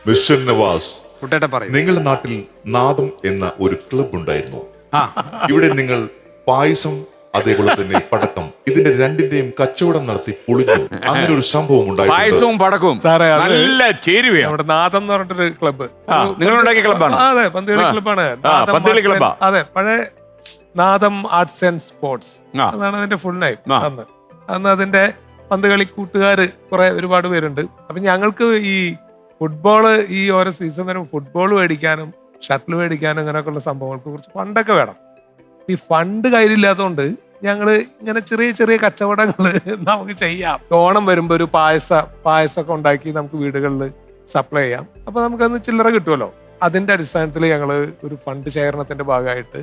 Mister Nawaz, കുട്ടേട്ട പറയും. നിങ്ങളുടെ നാട്ടിൽ നാദം എന്ന ഒരു ക്ലബ് ഉണ്ടായിരുന്നു. ആ, ഇവിടെ നിങ്ങൾ പായസം അതേപോലെ തന്നെ പടക്കം ഇതിന്റെ രണ്ടിന്റെയും കച്ചവടം നടത്തി പൊളിഞ്ഞു. അങ്ങനെ ഒരു സംഭവം ഉണ്ടായിട്ടുണ്ട്. പായസവും പടക്കവും സാറേ, അത് നല്ല ചേരുവയാണ്. നമ്മുടെ നാദം എന്ന് പറഞ്ഞിട്ടൊരു ക്ലബ്ബ്. നിങ്ങളുണ്ടാക്കിയ ക്ലബ്ബാണ്? അതെ, പന്തുകളി ക്ലബ്ബാണ്. പന്തുകളി ക്ലബ്ബാ? അതെ, പഴയ നാദം ആർട്സ് ആൻഡ് സ്പോർട്സ് അതാണ് അതിന്റെ ഫുൾ നെയിം. അന്ന് അതിന്റെ പന്തുകളി കൂട്ടുകാര് ഒരുപാട് പേരുണ്ട്. അപ്പൊ ഞങ്ങൾക്ക് ഈ ഫുട്ബോള് ഈ ഓരോ സീസൺ വരും ഫുട്ബോൾ മേടിക്കാനും ഷട്ടിൽ മേടിക്കാനും ഇങ്ങനെയൊക്കെയുള്ള സംഭവങ്ങൾക്ക് കുറച്ച് ഫണ്ടൊക്കെ വേണം. ഈ ഫണ്ട് കയ്യിലില്ലാത്തതുകൊണ്ട് ഞങ്ങള് ഇങ്ങനെ ചെറിയ ചെറിയ കച്ചവടങ്ങള് നമുക്ക് ചെയ്യാം. ഓണം വരുമ്പോ ഒരു പായസമൊക്കെ ഉണ്ടാക്കി നമുക്ക് വീടുകളിൽ സപ്ലൈ ചെയ്യാം. അപ്പൊ നമുക്കന്ന് ചില്ലറ കിട്ടുമല്ലോ. അതിന്റെ അടിസ്ഥാനത്തിൽ ഞങ്ങള് ഒരു ഫണ്ട് ശേഖരണത്തിന്റെ ഭാഗമായിട്ട്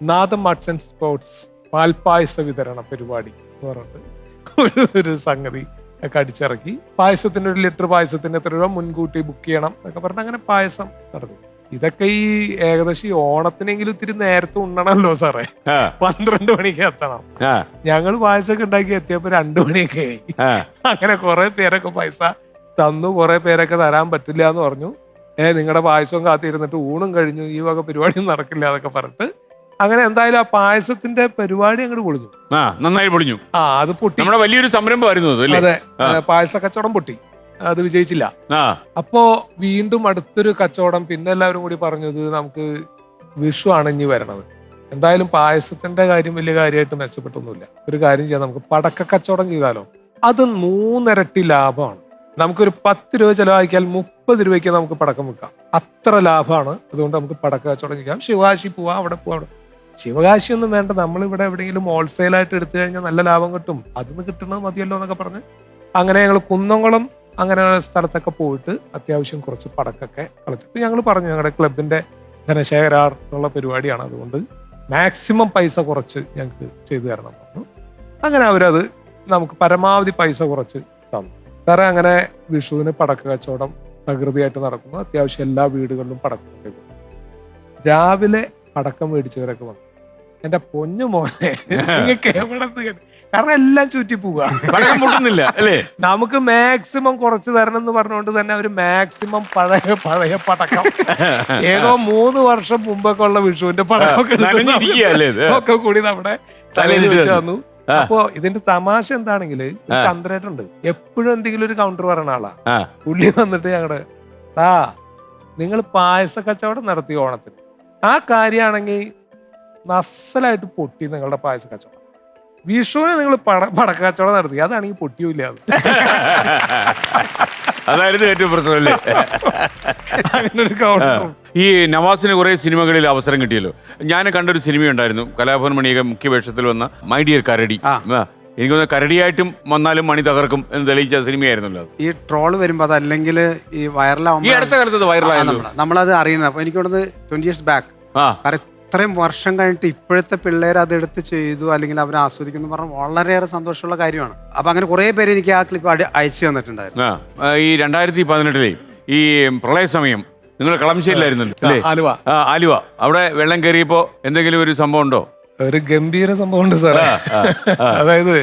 നാദം ആർട്സ് ആൻഡ് സ്പോർട്സ് പാൽപായസ വിതരണ പരിപാടി എന്ന് പറഞ്ഞിട്ട് ഒരു സംഗതി ഒക്കെ അടിച്ചിറക്കി. പായസത്തിന് 1 ലിറ്റർ പായസത്തിന് എത്ര രൂപ മുൻകൂട്ടി ബുക്ക് ചെയ്യണം എന്നൊക്കെ പറഞ്ഞ് അങ്ങനെ പായസം നടത്തി. ഇതൊക്കെ ഈ ഏകദേശം ഓണത്തിനെങ്കിലും ഇത്തിരി നേരത്തെ ഉണ്ണണല്ലോ സാറേ. 12 മണിക്ക് എത്തണം. ഞങ്ങൾ പായസമൊക്കെ ഉണ്ടാക്കി എത്തിയപ്പോ 2 മണിയൊക്കെ ആയി. അങ്ങനെ കുറെ പേരൊക്കെ പൈസ തന്നു, കുറെ പേരൊക്കെ തരാൻ പറ്റില്ല എന്ന് പറഞ്ഞു. നിങ്ങളുടെ പായസവും കാത്തിരുന്നിട്ട് ഊണും കഴിഞ്ഞു, ഈ വക പരിപാടിയും നടക്കില്ല എന്നൊക്കെ പറഞ്ഞിട്ട് അങ്ങനെ എന്തായാലും ആ പായസത്തിന്റെ പരിപാടി അങ്ങോട്ട് പൊളിഞ്ഞു. നന്നായി പൊളിഞ്ഞു. അത് പൊട്ടി. നമ്മുടെ വലിയൊരു സംരംഭമായിരുന്നു. അതെ, പായസ കച്ചവടം പൊട്ടി. അത് വിജയിച്ചില്ല. അപ്പോ വീണ്ടും അടുത്തൊരു കച്ചവടം. പിന്നെ എല്ലാവരും കൂടി പറഞ്ഞത് നമുക്ക് വിഷു ആണ് ഇനി വരണത്. എന്തായാലും പായസത്തിന്റെ കാര്യം വലിയ കാര്യമായിട്ട് മെച്ചപ്പെട്ടൊന്നുമില്ല. ഒരു കാര്യം ചെയ്യാം, നമുക്ക് പടക്ക കച്ചവടം ചെയ്താലോ? അത് 3 ഇരട്ടി ലാഭമാണ്. നമുക്കൊരു 10 രൂപ ചെലവാക്കിയാൽ 30 രൂപയ്ക്ക് നമുക്ക് പടക്കം വെക്കാം. അത്ര ലാഭമാണ്. അതുകൊണ്ട് നമുക്ക് പടക്ക കച്ചവടം ചെയ്യാം. ശിവകാശി പോവാം, അവിടെ പോവാം. അവിടെ ശിവകാശി ഒന്നും വേണ്ട, നമ്മളിവിടെ എവിടെയെങ്കിലും ഹോൾസെയിലായിട്ട് എടുത്തു കഴിഞ്ഞാൽ നല്ല ലാഭം കിട്ടും. അതിന് കിട്ടണത് മതിയല്ലോ എന്നൊക്കെ പറഞ്ഞ് അങ്ങനെ ഞങ്ങൾ കുന്നംകുളം അങ്ങനെ സ്ഥലത്തൊക്കെ പോയിട്ട് അത്യാവശ്യം കുറച്ച് പടക്കൊക്കെ കളക്ട്. ഞങ്ങൾ പറഞ്ഞു ഞങ്ങളുടെ ക്ലബിന്റെ ധനശേഖരാർ എന്നുള്ള പരിപാടിയാണ്, അതുകൊണ്ട് മാക്സിമം പൈസ കുറച്ച് ഞങ്ങൾക്ക് ചെയ്തു തരണം എന്ന് പറഞ്ഞു. അങ്ങനെ അവരത് നമുക്ക് പരമാവധി പൈസ കുറച്ച് തന്നു. സാറേ, അങ്ങനെ വിഷുവിന് പടക്ക കച്ചവടം തകൃതിയായിട്ട് നടക്കുന്നു. അത്യാവശ്യം എല്ലാ വീടുകളിലും പടക്കം. രാവിലെ പടക്കം മേടിച്ചവരൊക്കെ വന്നു. എന്റെ പൊന്നു മോനെ, നിങ്ങൾക്ക് എവിടെന്ന് കേട്ടു? കാരണം എല്ലാം ചുറ്റി പോവുക, പടക്കം പൊട്ടുന്നില്ല അല്ലേ? നമുക്ക് മാക്സിമം കുറച്ച് തരണം എന്ന് പറഞ്ഞുകൊണ്ട് തന്നെ അവര് മാക്സിമം പഴയ പടക്കം ഏതോ 3 വർഷം മുമ്പൊക്കെ ഉള്ള വിഷുവിന്റെ പടക്കം ഒക്കെ കൂടി നമ്മുടെ തലയിൽ വെച്ച് തന്നു. അപ്പോ ഇതിന്റെ തമാശ എന്താണെങ്കിൽ ചന്ദ്രേട്ടുണ്ട് എപ്പോഴും എന്തെങ്കിലും ഒരു കൗണ്ടർ പറയുന്ന ആളാ. പുള്ളി വന്നിട്ട് ഞങ്ങളുടെ നിങ്ങൾ പായസ കച്ചവടം നടത്തി ഓണത്തിന്, ആ കാര്യമാണെങ്കിൽ നസ്സലായിട്ട് പൊട്ടി നിങ്ങളുടെ പായസ കച്ചവടം. വിഷുവിന് നിങ്ങൾ പടക്ക കച്ചവടം നടത്തി, അതാണെങ്കിൽ പൊട്ടിയൂല്ല. അതായിരുന്നു ഏറ്റവും പ്രശ്നമല്ലേ? അങ്ങനെ ഒരു കൗണ്ടർ. ഈ നവാസിന് കുറെ സിനിമകളിൽ അവസരം കിട്ടിയല്ലോ. ഞാൻ കണ്ടൊരു സിനിമയുണ്ടായിരുന്നു, കലാഭവൻ മണിയൊക്കെ മുഖ്യ വേഷത്തിൽ വന്ന മൈ ഡിയർ കരടി. എനിക്ക് തോന്നുന്നു കരടിയായിട്ടും വന്നാലും മണി തകർക്കും എന്ന് തെളിയിച്ച സിനിമയായിരുന്നല്ലോ. ഈ ട്രോള് വരുമ്പോ അതല്ലെങ്കിൽ ഈ വൈറലാവുമ്പോൾ, ഈ അടുത്ത കാലത്ത് വൈറലായിരുന്നു, നമ്മളത് അറിയുന്നത്. അപ്പൊ എനിക്ക് തോന്നുന്നത് 20 years ബാക്ക്, ഇത്രയും വർഷം കഴിഞ്ഞിട്ട് ഇപ്പോഴത്തെ പിള്ളേർ അതെടുത്ത് ചെയ്തു അല്ലെങ്കിൽ അവർ ആസ്വദിക്കുന്നു പറഞ്ഞാൽ വളരെയേറെ സന്തോഷമുള്ള കാര്യമാണ്. അപ്പൊ അങ്ങനെ കുറെ പേര് എനിക്ക് ആ ക്ലിപ്പ് അയച്ചു തന്നിട്ടുണ്ടായിരുന്നു. ഈ 2018 ഈ പ്രളയ സമയം നിങ്ങൾ കളമശ്ശേരിയിലായിരുന്നല്ലോ അല്ലേ? ആലുവ. അവിടെ വെള്ളം കയറിയപ്പോ എന്തെങ്കിലും ഒരു സംഭവം ഉണ്ടോ? ഒരു ഗംഭീര സംഭവം ഉണ്ട് സാറേ. അതായത്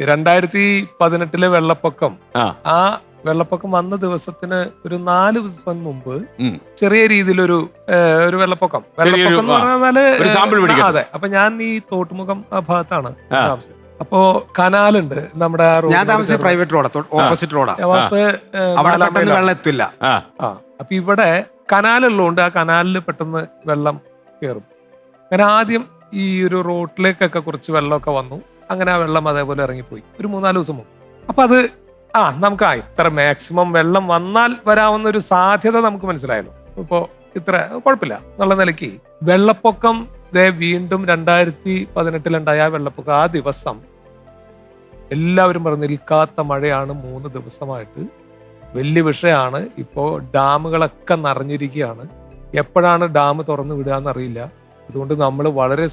2018 വെള്ളപ്പൊക്കം, ആ വെള്ളപ്പൊക്കം വന്ന ദിവസത്തിന് ഒരു 4 ദിവസം മുമ്പ് ചെറിയ രീതിയിലൊരു വെള്ളപ്പൊക്കം എന്ന് പറഞ്ഞാല്. അതെ, അപ്പൊ ഞാൻ ഈ തോട്ടുമുഖം ആ ഭാഗത്താണ് താമസിച്ചത്. അപ്പോ കനാലുണ്ട് നമ്മുടെ പ്രൈവറ്റ് റോഡ്, ഓപ്പോസിറ്റ് റോഡാ. വെള്ളം എത്തില്ല. അപ്പൊ ഇവിടെ കനാലുള്ളതുകൊണ്ട് ആ കനാലിൽ പെട്ടെന്ന് വെള്ളം കയറും. അങ്ങനെ ആദ്യം ഈ ഒരു റോഡിലേക്കൊക്കെ കുറച്ച് വെള്ളമൊക്കെ വന്നു. അങ്ങനെ ആ വെള്ളം അതേപോലെ ഇറങ്ങിപ്പോയി ഒരു 3-4 ദിവസം മുമ്പ്. അപ്പൊ അത് നമുക്ക് ഇത്ര മാക്സിമം വെള്ളം വന്നാൽ വരാവുന്ന ഒരു സാധ്യത നമുക്ക് മനസ്സിലായല്ലോ. ഇപ്പോ ഇത്ര കുഴപ്പമില്ല എന്നുള്ള നിലയ്ക്ക് വെള്ളപ്പൊക്കം വീണ്ടും 2018 ആ വെള്ളപ്പൊക്കം ആ ദിവസം എല്ലാവരും പറഞ്ഞു നിൽക്കാത്ത മഴയാണ് 3 ദിവസമായിട്ട്, വലിയ വിഷയമാണ്. ഇപ്പോ ഡാമുകളൊക്കെ നിറഞ്ഞിരിക്കുകയാണ്, എപ്പോഴാണ് ഡാം തുറന്നു വിടുകയെന്നറിയില്ല. അതുകൊണ്ട് നമ്മൾ വളരെ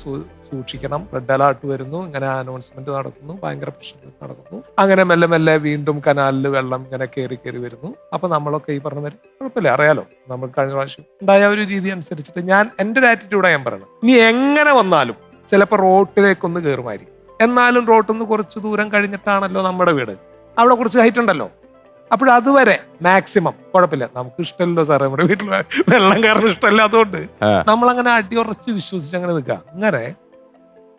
സൂക്ഷിക്കണം. റെഡ് അലേർട്ട് വരുന്നു, ഇങ്ങനെ അനൗൺസ്മെന്റ് നടക്കുന്നു, ഭയങ്കര പ്രശ്നങ്ങൾ നടക്കുന്നു. അങ്ങനെ മെല്ലെ മെല്ലെ വീണ്ടും കനാലിൽ വെള്ളം ഇങ്ങനെ കയറി വരുന്നു. അപ്പൊ നമ്മളൊക്കെ ഈ പറഞ്ഞ കുഴപ്പമില്ല, അറിയാലോ നമ്മൾ കഴിഞ്ഞ പ്രാവശ്യം ഉണ്ടായ ഒരു രീതി അനുസരിച്ചിട്ട് ഞാൻ എൻ്റെ ഒരു ആറ്റിറ്റ്യൂഡാണ് ഞാൻ പറയണം. ഇനി എങ്ങനെ വന്നാലും ചിലപ്പോൾ റോട്ടിലേക്കൊന്ന് കയറുമായിരിക്കും. എന്നാലും റോട്ടിൽ നിന്ന് കുറച്ച് ദൂരം കഴിഞ്ഞിട്ടാണല്ലോ നമ്മുടെ വീട്, അവിടെ കുറച്ച് ഹൈറ്റ് ഉണ്ടല്ലോ. അപ്പോഴതുവരെ മാക്സിമം കുഴപ്പമില്ല, നമുക്ക് ഇഷ്ടമല്ലോ സാറേ നമ്മുടെ വീട്ടിൽ വെള്ളം കാരണം ഇഷ്ടമല്ല, അതുകൊണ്ട് നമ്മളങ്ങനെ അടിയുറച്ച് വിശ്വസിച്ച് അങ്ങനെ നിൽക്കാം. അങ്ങനെ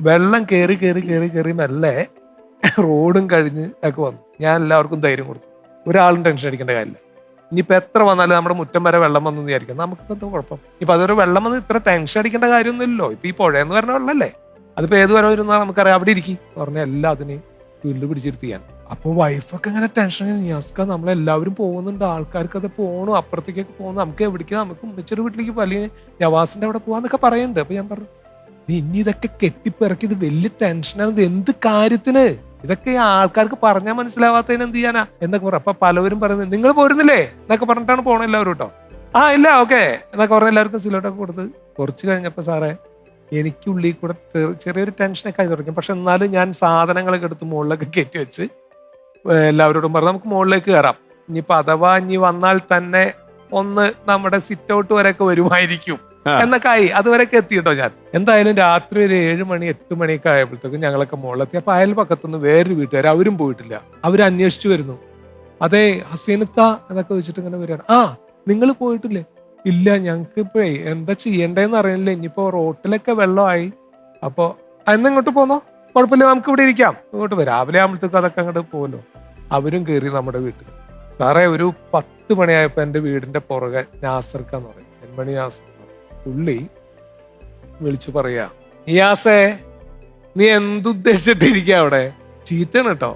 വെള്ളം കയറി മെല്ലെ റോഡും കഴിഞ്ഞ് ഒക്കെ വന്നു. ഞാൻ എല്ലാവർക്കും ധൈര്യം കൊടുത്തു, ഒരാളും ടെൻഷൻ അടിക്കേണ്ട കാര്യമില്ല. ഇനിയിപ്പോൾ എത്ര വന്നാലും നമ്മുടെ മുറ്റം വരെ വെള്ളം വന്നു വിചാരിക്കാം, നമുക്കിപ്പോൾ എന്താ കുഴപ്പം? ഇപ്പം അതൊരു വെള്ളം വന്ന് ഇത്ര ടെൻഷൻ അടിക്കേണ്ട കാര്യമൊന്നുമില്ലല്ലോ. ഇപ്പം ഈ പുഴയെന്ന് പറഞ്ഞ വെള്ളമല്ലേ, അതിപ്പോൾ ഏത് വരെ വരുന്നാൽ നമുക്കറിയാം. അവിടെ ഇരിക്കും പറഞ്ഞാൽ എല്ലാത്തിനെയും വീട്ടിൽ പിടിച്ചിരുത്തിയാണ്. അപ്പോൾ വൈഫൊക്കെ ഇങ്ങനെ ടെൻഷൻ, നിയാസ്ക നമ്മളെല്ലാവരും പോകുന്നുണ്ട്, ആൾക്കാർക്ക് അത് പോകണം, അപ്പുറത്തേക്കൊക്കെ പോകുന്നു, നമുക്ക് എവിടേക്ക്, നമുക്ക് ഉമ്മച്ചൊരു വീട്ടിലേക്ക് പോകാം, അല്ലെങ്കിൽ നവാസിന്റെ അവിടെ പോകാന്നൊക്കെ പറയുന്നുണ്ട്. അപ്പൊ ഞാൻ പറഞ്ഞു, നീ ഇനി ഇതൊക്കെ കെട്ടിപ്പിറക്കി, ഇത് വലിയ ടെൻഷനാണ്, ഇത് എന്ത് കാര്യത്തിന്, ഇതൊക്കെ ആൾക്കാർക്ക് പറഞ്ഞാൽ മനസ്സിലാവാത്തതിന് എന്ത് ചെയ്യാനാ എന്നൊക്കെ പറഞ്ഞു. അപ്പൊ പലവരും പറയുന്നത്, നിങ്ങൾ പോരുന്നില്ലേ എന്നൊക്കെ പറഞ്ഞിട്ടാണ് പോകണം എല്ലാവരും കേട്ടോ. ആ ഇല്ല ഓക്കെ എന്നൊക്കെ പറഞ്ഞ എല്ലാവർക്കും സിലോട്ടൊക്കെ കൊടുത്ത് കുറച്ച് കഴിഞ്ഞപ്പോ സാറേ എനിക്കുള്ളിൽ കൂടെ ചെറിയൊരു ടെൻഷനൊക്കെ ആയി തുടങ്ങി. പക്ഷെ എന്നാലും ഞാൻ സാധനങ്ങളൊക്കെ എടുത്ത് മുകളിലൊക്കെ കയറ്റി വെച്ച് എല്ലാവരോടും പറഞ്ഞു, നമുക്ക് മുകളിലേക്ക് കയറാം, ഇനിയിപ്പോ അഥവാ ഇനി വന്നാൽ തന്നെ ഒന്ന് നമ്മുടെ സിറ്റ് ഔട്ട് വരെയൊക്കെ വരുമായിരിക്കും എന്നൊക്കെ ആയി. അതുവരെയൊക്കെ എത്തിയിട്ടോ ഞാൻ. എന്തായാലും രാത്രി ഒരു 7 മണി 8 മണിയൊക്കെ ആയപ്പോഴത്തേക്കും ഞങ്ങളൊക്കെ മുകളിലെത്തി. അപ്പൊ അയൽപക്കത്തുനിന്ന് വേറൊരു വീട്ടുകാർ, അവരും പോയിട്ടില്ല, അവര് അന്വേഷിച്ചു വരുന്നു. അതെ ഹസീനത്ത എന്നൊക്കെ വെച്ചിട്ട് ഇങ്ങനെ വരികയാണ്. ആ നിങ്ങൾ പോയിട്ടില്ലേ? ഇല്ല, ഞങ്ങൾക്ക് ഇപ്പൊ എന്താ ചെയ്യണ്ടേന്ന് അറിയില്ല, ഇനിയിപ്പോ റോട്ടിലൊക്കെ വെള്ളമായി, അപ്പൊ ഇങ്ങോട്ട് പോന്നോ, കുഴപ്പമില്ല, നമുക്ക് ഇവിടെ ഇരിക്കാം, ഇങ്ങോട്ട് വരാം, രാവിലെ ആകുമ്പോഴത്തേക്കും അതൊക്കെ അങ്ങോട്ട് പോകുമല്ലോ. അവരും കയറി നമ്മുടെ വീട്ടിൽ. സാറേ ഒരു 10 മണിയായപ്പോ എന്റെ വീടിന്റെ പുറകെ നാസർക്കാന്ന് പറയും, എൻമണി നാസർ, പുള്ളി വിളിച്ചു പറയാ, നിയാസേ നീ എന്തുദ്ദേശിച്ചിട്ടിരിക്കുക അവിടെ? ചീത്തയാണ് കേട്ടോ,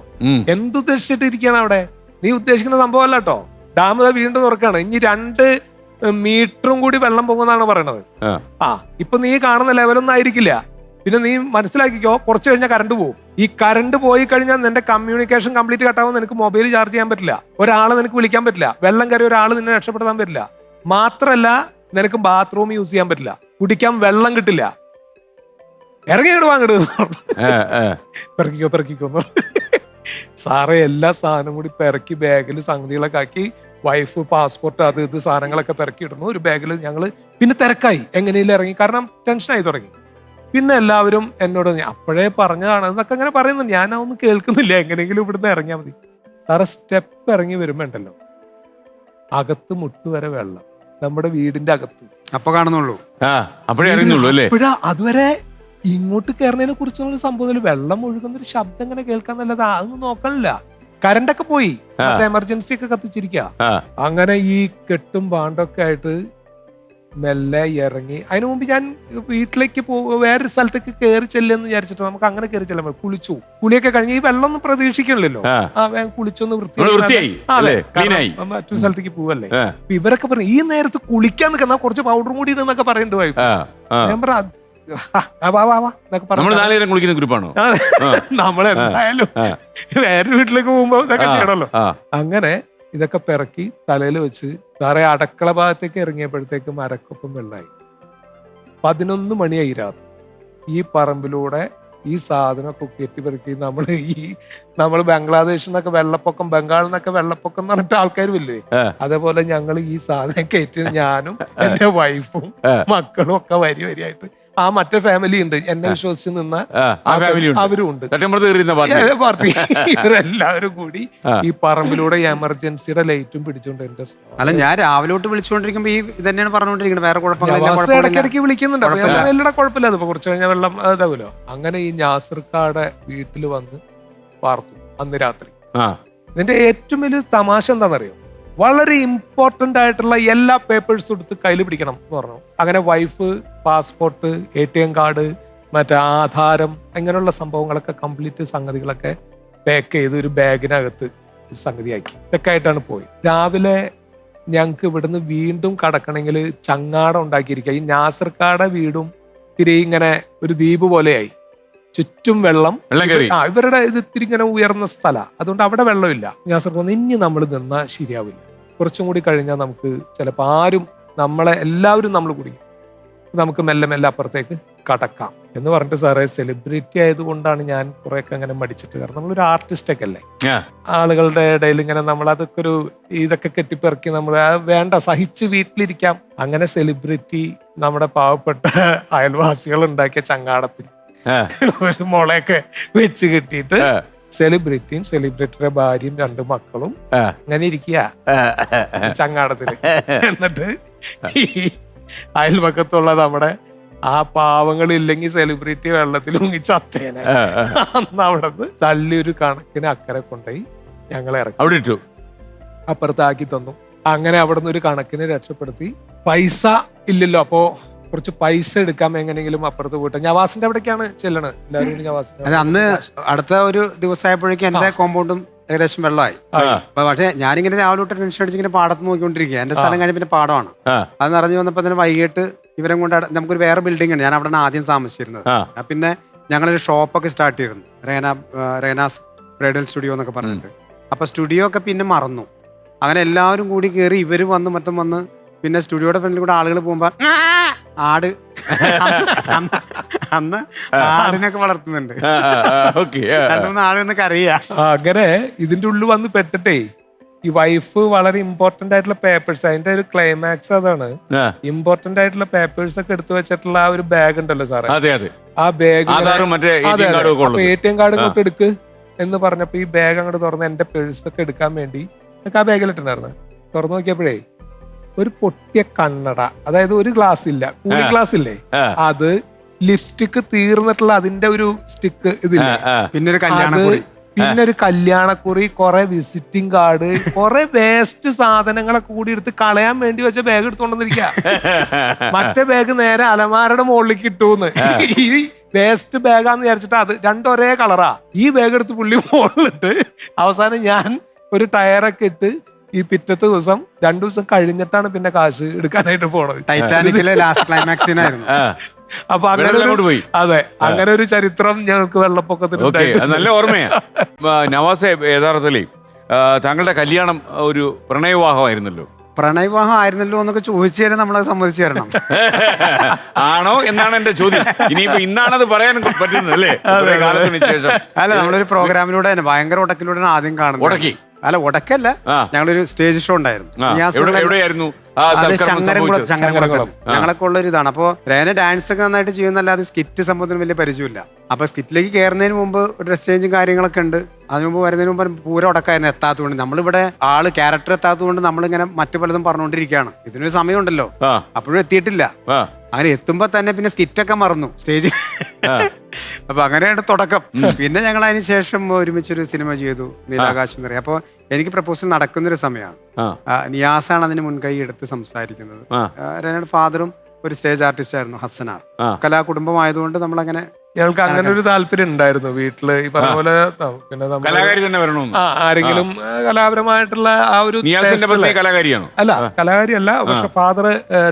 എന്തുദ്ദേശിച്ചിട്ടിരിക്കുകയാണ് അവിടെ? നീ ഉദ്ദേശിക്കുന്ന സംഭവമല്ല കേട്ടോ, ഡാം വീണ്ടും തുറക്കാണ്, ഇനി 2 മീറ്ററും കൂടി വെള്ളം പോകുന്നതാണ് പറയണത്. ആ ഇപ്പൊ നീ കാണുന്ന ലെവലൊന്നും ആയിരിക്കില്ല. പിന്നെ നീ മനസ്സിലാക്കിക്കോ, കുറച്ച് കഴിഞ്ഞാൽ കറണ്ട് പോകും. ഈ കറണ്ട് പോയി കഴിഞ്ഞാൽ നിന്റെ കമ്മ്യൂണിക്കേഷൻ കംപ്ലീറ്റ് കട്ടാവും, നിനക്ക് മൊബൈൽ ചാർജ് ചെയ്യാൻ പറ്റില്ല, ഒരാളെ നിനക്ക് വിളിക്കാൻ പറ്റില്ല, വെള്ളം കയറി ഒരാൾ നിന്നെ രക്ഷപ്പെടുത്താൻ പറ്റില്ല, മാത്രല്ല നിനക്ക് ബാത്റൂം യൂസ് ചെയ്യാൻ പറ്റില്ല, കുടിക്കാൻ വെള്ളം കിട്ടില്ല, ഇറങ്ങിയിടുവാ അങ്ങോട്ട് പെറക്കിക്കോ. സാറേ എല്ലാ സാധനം കൂടി പെറക്കി ബാഗിൽ സംഗതികളൊക്കെ ആക്കി, വൈഫ് പാസ്പോർട്ട് അത് ഇത് സാധനങ്ങളൊക്കെ പെറക്കിയിടുന്നു ഒരു ബാഗിൽ. ഞങ്ങള് പിന്നെ തിരക്കായി, എങ്ങനെയും ഇറങ്ങി, കാരണം ടെൻഷനായി തുടങ്ങി. പിന്നെ എല്ലാവരും എന്നോട് അപ്പോഴേ പറഞ്ഞതാണ് എന്നൊക്കെ അങ്ങനെ പറയുന്നു, ഞാൻ അതൊന്നും കേൾക്കുന്നില്ല, എങ്ങനെയെങ്കിലും ഇവിടുന്ന് ഇറങ്ങിയാൽ മതി. സാറേ സ്റ്റെപ്പ് ഇറങ്ങി വരുമ്പോ ഉണ്ടല്ലോ, അകത്ത് മുട്ടുവരെ വെള്ളം, നമ്മുടെ വീടിന്റെ അകത്ത്. അപ്പൊ കാണുന്നുള്ളൂ, അപ്പോഴേ അറിയുന്നുള്ളൂ അല്ലേ? അപ്പോഴാ അതുവരെ ഇങ്ങോട്ട് കയറുന്നതിനെ കുറിച്ചുള്ള സംഭവത്തിൽ വെള്ളം ഒഴുകുന്ന ഒരു ശബ്ദം ഇങ്ങനെ കേൾക്കാന്നല്ലാതെ അതൊന്നും നോക്കണില്ല. കറണ്ടൊക്കെ പോയി, എമർജൻസി ഒക്കെ കത്തിച്ചിരിക്ക. അങ്ങനെ ഈ കെട്ടും പാണ്ടൊക്കെ ആയിട്ട് മെല്ലെ ഇറങ്ങി. അതിനു മുമ്പ് ഞാൻ വീട്ടിലേക്ക് വേറൊരു സ്ഥലത്തേക്ക് കയറി ചെല്ലെന്ന് വിചാരിച്ചിട്ട് നമുക്ക് അങ്ങനെ കയറി ചെല്ലാൻ പറ്റും. കുളിച്ചു, കുളിയൊക്കെ കഴിഞ്ഞ് ഈ വെള്ളം ഒന്നും പ്രതീക്ഷിക്കണല്ലോ, കുളിച്ചൊന്ന് വൃത്തിയായി മറ്റൊരു സ്ഥലത്തേക്ക് പോവല്ലേ. ഇവരൊക്കെ പറഞ്ഞു ഈ നേരത്ത് കുളിക്കാൻ നിൽക്കുന്ന കുറച്ച് പൗഡറും കൂടി ഇടുന്നൊക്കെ പറയുന്നുണ്ട് വൈഫ്. ഞാൻ പറഞ്ഞു കുളിക്കുന്ന ഗ്രൂപ്പാണോ നമ്മളെന്തായാലും വേറൊരു വീട്ടിലേക്ക് പോകുമ്പോ ഇതൊക്കെ ചെയ്യണല്ലോ. അങ്ങനെ ഇതൊക്കെ പിറക്കി തലയിൽ വെച്ച് സാറേ അടുക്കള ഭാഗത്തേക്ക് ഇറങ്ങിയപ്പോഴത്തേക്കും അരക്കൊപ്പം വെള്ളമായി. 11 മണിയായി രാത്രി. ഈ പറമ്പിലൂടെ ഈ സാധനമൊക്കെ കെട്ടിപ്പെറുക്കി നമ്മൾ ബംഗ്ലാദേശിൽ നിന്നൊക്കെ വെള്ളപ്പൊക്കം, ബംഗാളിൽ നിന്നൊക്കെ വെള്ളപ്പൊക്കം എന്ന് പറഞ്ഞിട്ട് ആൾക്കാരും ഇല്ലേ, അതേപോലെ ഞങ്ങൾ ഈ സാധനം കയറ്റി ഞാനും എന്റെ വൈഫും മക്കളും ഒക്കെ വരിയായിട്ട്, ആ മറ്റേ ഫാമിലി ഉണ്ട് എന്നെ വിശ്വസിച്ച് നിന്ന അവരും ഉണ്ട്, പാർട്ടി. ഇവരെല്ലാവരും കൂടി ഈ പറമ്പിലൂടെ എമർജൻസിയുടെ ലൈറ്റും പിടിച്ചോണ്ട് എന്റെ അല്ല ഞാൻ രാവിലോട്ട് വിളിച്ചുകൊണ്ടിരിക്കുമ്പോ ഈ ഇതന്നെയാണ് പറഞ്ഞുകൊണ്ടിരിക്കുന്നത്, വേറെ കുഴപ്പമില്ല, ഇടയ്ക്കിടയ്ക്ക് വിളിക്കുന്നുണ്ട്. എല്ലാ കുഴപ്പമില്ല, അതിപ്പോ കുറച്ച് കഴിഞ്ഞാൽ വെള്ളം ഇതാവുമല്ലോ. അങ്ങനെ ഈ നാസിർക്കാടെ വീട്ടിൽ വന്ന് പാർത്തു അന്ന് രാത്രി. ഇതിന്റെ ഏറ്റവും വലിയ തമാശ എന്താണെന്നറിയോ, വളരെ ഇമ്പോർട്ടന്റ് ആയിട്ടുള്ള എല്ലാ പേപ്പേഴ്സും എടുത്ത് കയ്യിൽ പിടിക്കണം എന്ന് പറഞ്ഞു. അങ്ങനെ വൈഫ് പാസ്പോർട്ട്, ATM കാർഡ്, മറ്റേ ആധാരം, അങ്ങനെയുള്ള സംഭവങ്ങളൊക്കെ കംപ്ലീറ്റ് സംഗതികളൊക്കെ പാക്ക് ചെയ്ത് ഒരു ബാഗിനകത്ത് സംഗതിയാക്കി. ഇതൊക്കെ ആയിട്ടാണ് പോയി. രാവിലെ ഞങ്ങൾക്ക് ഇവിടുന്ന് വീണ്ടും കടക്കണമെങ്കിൽ ചങ്ങാടം ഉണ്ടാക്കിയിരിക്കുക. ഈ നാസിർക്കാടെ വീടും ഇത്തിരി ഇങ്ങനെ ഒരു ദ്വീപ് പോലെയായി, ചുറ്റും വെള്ളം. ഇവരുടെ ഇത് ഇത്തിരി ഇങ്ങനെ ഉയർന്ന സ്ഥലമാണ്, അതുകൊണ്ട് അവിടെ വെള്ളമില്ല. നാസിർ പറഞ്ഞു ഇനി നമ്മൾ നിന്നാൽ ശരിയാവില്ല, കുറച്ചും കൂടി കഴിഞ്ഞാൽ നമുക്ക് ചിലപ്പോൾ എല്ലാവരും നമ്മൾ കുടിക്കും, നമുക്ക് മെല്ലെ മെല്ലെ അപ്പുറത്തേക്ക് കടക്കാം എന്ന് പറഞ്ഞിട്ട് സാറേ സെലിബ്രിറ്റി ആയതുകൊണ്ടാണ് ഞാൻ കുറെയൊക്കെ അങ്ങനെ മടിച്ചിട്ട്. കാരണം നമ്മളൊരു ആർട്ടിസ്റ്റ് ഒക്കെ അല്ലേ, ആളുകളുടെ ഇടയിൽ ഇങ്ങനെ നമ്മൾ അതൊക്കെ ഒരു ഇതൊക്കെ കെട്ടിപ്പിറക്കി നമ്മൾ വേണ്ട സഹിച്ച് വീട്ടിലിരിക്കാം. അങ്ങനെ സെലിബ്രിറ്റി നമ്മുടെ പാവപ്പെട്ട അയൽവാസികൾ ഉണ്ടാക്കിയ ചങ്ങാടത്തിൽ ഒരു മുളയൊക്കെ വെച്ച് കെട്ടിയിട്ട് സെലിബ്രിറ്റിയും സെലിബ്രിറ്റിയുടെ ഭാര്യയും 2 മക്കളും അങ്ങനെ ഇരിക്കുക ചങ്ങാടത്തില്. എന്നിട്ട് ഈ അയൽപക്കത്തുള്ള നമ്മുടെ ആ പാവങ്ങളില്ലെങ്കിൽ സെലിബ്രിറ്റി വെള്ളത്തിൽ മുങ്ങി ചത്തേനെ. അന്ന് അവിടെ നിന്ന് തള്ളി ഒരു കണക്കിന് അക്കരെ കൊണ്ടുപോയി ഞങ്ങളെ ഇറക്കി അവിടെ ഇട്ടു, അപ്പുറത്താക്കി തന്നു. അങ്ങനെ അവിടെ നിന്ന് ഒരു കണക്കിന് രക്ഷപ്പെടുത്തി. പൈസ ഇല്ലല്ലോ, അപ്പോ കുറച്ച് പൈസ എടുക്കാൻ എങ്ങനെയെങ്കിലും അപ്പുറത്ത് പോയിട്ട് ഞവാസിന്റെ അവിടേക്കാണ് ചെല്ലണത് എല്ലാവരും. ഞവാസിന്റെ അന്ന് അടുത്ത ഒരു ദിവസമായപ്പോഴേക്കും എന്റെ കോമ്പൗണ്ടും ഏകദേശം വെള്ളമായി. പക്ഷെ ഞാനിങ്ങനെ രാവിലെ തൊട്ട് ടെൻഷൻ അടിച്ച് ഇങ്ങനെ പാടത്ത് നോക്കിക്കൊണ്ടിരിക്കുക. എന്റെ സ്ഥലം കഴിഞ്ഞ പിന്നെ പാടമാണ്. അത് നിറഞ്ഞു വന്നപ്പോ തന്നെ വൈകിട്ട് ഇവരും കൊണ്ട് നമുക്കൊരു വേറെ ബിൽഡിംഗ് ഉണ്ട്, ഞാൻ അവിടെ ആദ്യം താമസിച്ചിരുന്നത്. പിന്നെ ഞങ്ങളൊരു ഷോപ്പൊക്കെ സ്റ്റാർട്ട് ചെയ്തിരുന്നു, റേനാസ് ബ്രൈഡൽ സ്റ്റുഡിയോ എന്നൊക്കെ പറഞ്ഞിട്ട്. അപ്പൊ സ്റ്റുഡിയോ ഒക്കെ പിന്നെ മറന്നു. അങ്ങനെ എല്ലാവരും കൂടി കയറി ഇവര് വന്ന് പിന്നെ സ്റ്റുഡിയോയുടെ ഫ്രണ്ടിൽ കൂടെ ആളുകൾ പോകുമ്പോ ആട് അന്ന് ആടിനൊക്കെ വളർത്തുന്നുണ്ട്. 2-3 ആളൊന്നൊക്കെ അറിയാ. അങ്ങനെ ഇതിന്റെ ഉള്ളിൽ വന്ന് പെട്ടിട്ടേ ഈ വൈഫ് വളരെ ഇമ്പോർട്ടന്റ് ആയിട്ടുള്ള പേപ്പേഴ്സ്, അതിന്റെ ഒരു ക്ലൈമാക്സ് അതാണ്. ഇമ്പോർട്ടന്റ് ആയിട്ടുള്ള പേപ്പേഴ്സ് ഒക്കെ എടുത്തു വെച്ചിട്ടുള്ള ആ ഒരു ബാഗ് ഉണ്ടല്ലോ സാറേ, ആ ബാഗ് ATM കാർഡ് ഇങ്ങോട്ട് എടുക്ക് എന്ന് പറഞ്ഞപ്പോ ഈ ബാഗ് അങ്ങോട്ട് തുറന്ന് എന്റെ പേഴ്സ് ഒക്കെ എടുക്കാൻ വേണ്ടി ആ ബാഗിലിട്ടുണ്ടായിരുന്നു. തുറന്നു നോക്കിയപ്പോഴേ ഒരു പൊട്ടിയ കണ്ണട, അതായത് ഒരു ഗ്ലാസ് ഇല്ല, കൂളിംഗ് ഗ്ലാസ് ഇല്ലേ, അത് ലിപ്സ്റ്റിക് തീർന്നിട്ടുള്ള അതിന്റെ ഒരു സ്റ്റിക്ക് ഇതില്ല, പിന്നെ ഒരു കല്യാണക്കുറി, കുറെ വിസിറ്റിംഗ് കാർഡ്, കുറെ വേസ്റ്റ് സാധനങ്ങളെ കൂടി എടുത്ത് കളയാൻ വേണ്ടി വെച്ച ബാഗ് എടുത്തോണ്ടിരിക്കുക. മറ്റേ ബാഗ് നേരെ അലമാരയുടെ മുകളിലേക്ക് ഇട്ടൂന്ന്. ഈ വേസ്റ്റ് ബാഗാന്ന് വിചാരിച്ചിട്ട് അത് 2 ഒരേ കളറാ. ഈ ബാഗ് എടുത്ത് പുള്ളി മുകളിലിട്ട് അവസാനം ഞാൻ ഒരു ടയറൊക്കെ ഇട്ട് ഈ പിറ്റത്തെ ദിവസം 2 ദിവസം കഴിഞ്ഞിട്ടാണ് പിന്നെ കാശ് എടുക്കാനായിട്ട് പോണത്. ടൈറ്റാനിക്കിലെ ലാസ്റ്റ് ക്ലൈമാക്സിനായിരുന്നു. അപ്പൊ അതെ, അങ്ങനെ ഒരു ചരിത്രം ഞങ്ങൾക്ക് വെള്ളപ്പൊക്കത്തിന് നല്ല ഓർമ്മയാ. നവാസെ, യഥാർത്ഥത്തില് താങ്കളുടെ കല്യാണം ഒരു പ്രണയവിവാഹമായിരുന്നല്ലോ. പ്രണയവിവാഹം ആയിരുന്നല്ലോ എന്നൊക്കെ ചോദിച്ചു തരാൻ നമ്മളത് സമ്മതിച്ചു തരണം. ആണോ എന്നാണ് എന്റെ ചോദ്യം. ഇനിയിപ്പോ ഇന്നാണത് പറയാൻ പറ്റുന്നത് അല്ലേ, കാലത്തിന് ശേഷം? അല്ല, നമ്മളൊരു പ്രോഗ്രാമിലൂടെ തന്നെ ഭയങ്കര ഉടക്കിലൂടെയാണ് ആദ്യം കാണുന്നത്. ഉടക്കി അല്ല, ഉടക്കല്ല, ഞങ്ങളൊരു സ്റ്റേജ് ഷോ ഉണ്ടായിരുന്നു. എവിടെയായിരുന്നു? ചങ്ങരംകുളം. ഞങ്ങളൊക്കെ ഉള്ള ഒരു ഇതാണ്. അപ്പൊ രേന ഡാൻസ് ഒക്കെ നന്നായിട്ട് ചെയ്യുന്നല്ലാതെ സ്കിറ്റ് സംഭവത്തിന് വലിയ പരിചയമില്ല. അപ്പൊ സ്കിറ്റിലേക്ക് കയറുന്നതിന് മുമ്പ് ഡ്രസ് ചേഞ്ചും കാര്യങ്ങളൊക്കെ ഉണ്ട്. അതിന് മുമ്പ് വരുന്നതിന് മുമ്പ് പൂരം ഉടക്കായിരുന്നു. എത്താത്തതുകൊണ്ട് നമ്മളിവിടെ ആള് ക്യാരക്ടർ എത്താത്തതുകൊണ്ട് നമ്മളിങ്ങനെ മറ്റു പലതും പറഞ്ഞുകൊണ്ടിരിക്കുകയാണ്. ഇതിനൊരു സമയമുണ്ടല്ലോ, അപ്പോഴും എത്തിയിട്ടില്ല. അങ്ങനെ എത്തുമ്പോ തന്നെ പിന്നെ സ്കിറ്റൊക്കെ മറന്നു സ്റ്റേജ്. അപ്പൊ അങ്ങനെയാണ് തുടക്കം. പിന്നെ ഞങ്ങൾ അതിന് ശേഷം ഒരുമിച്ചൊരു സിനിമ ചെയ്തു, നീലാകാശം എന്ന് പറയും. അപ്പൊ എനിക്ക് പ്രപ്പോസൽ നടക്കുന്നൊരു സമയമാണ്. നിയാസാണ് അതിന് മുൻകൈ എടുത്ത് സംസാരിക്കുന്നത്. രേനയുടെ ഫാദറും ഒരു സ്റ്റേജ് ആർട്ടിസ്റ്റ് ആയിരുന്നു, ഹസനാർ. കലാകുടുംബമായതുകൊണ്ട് നമ്മളങ്ങനെ ഞങ്ങൾക്ക് അങ്ങനെ ഒരു താല്പര്യം ഉണ്ടായിരുന്നു വീട്ടില്. ഈ പറഞ്ഞ പോലെ പിന്നെ ആരെങ്കിലും കലാപരമായിട്ടുള്ള ആ ഒരു കലാകാരിയാണോ? അല്ല, കലാകാരിയല്ല. പക്ഷെ ഫാദർ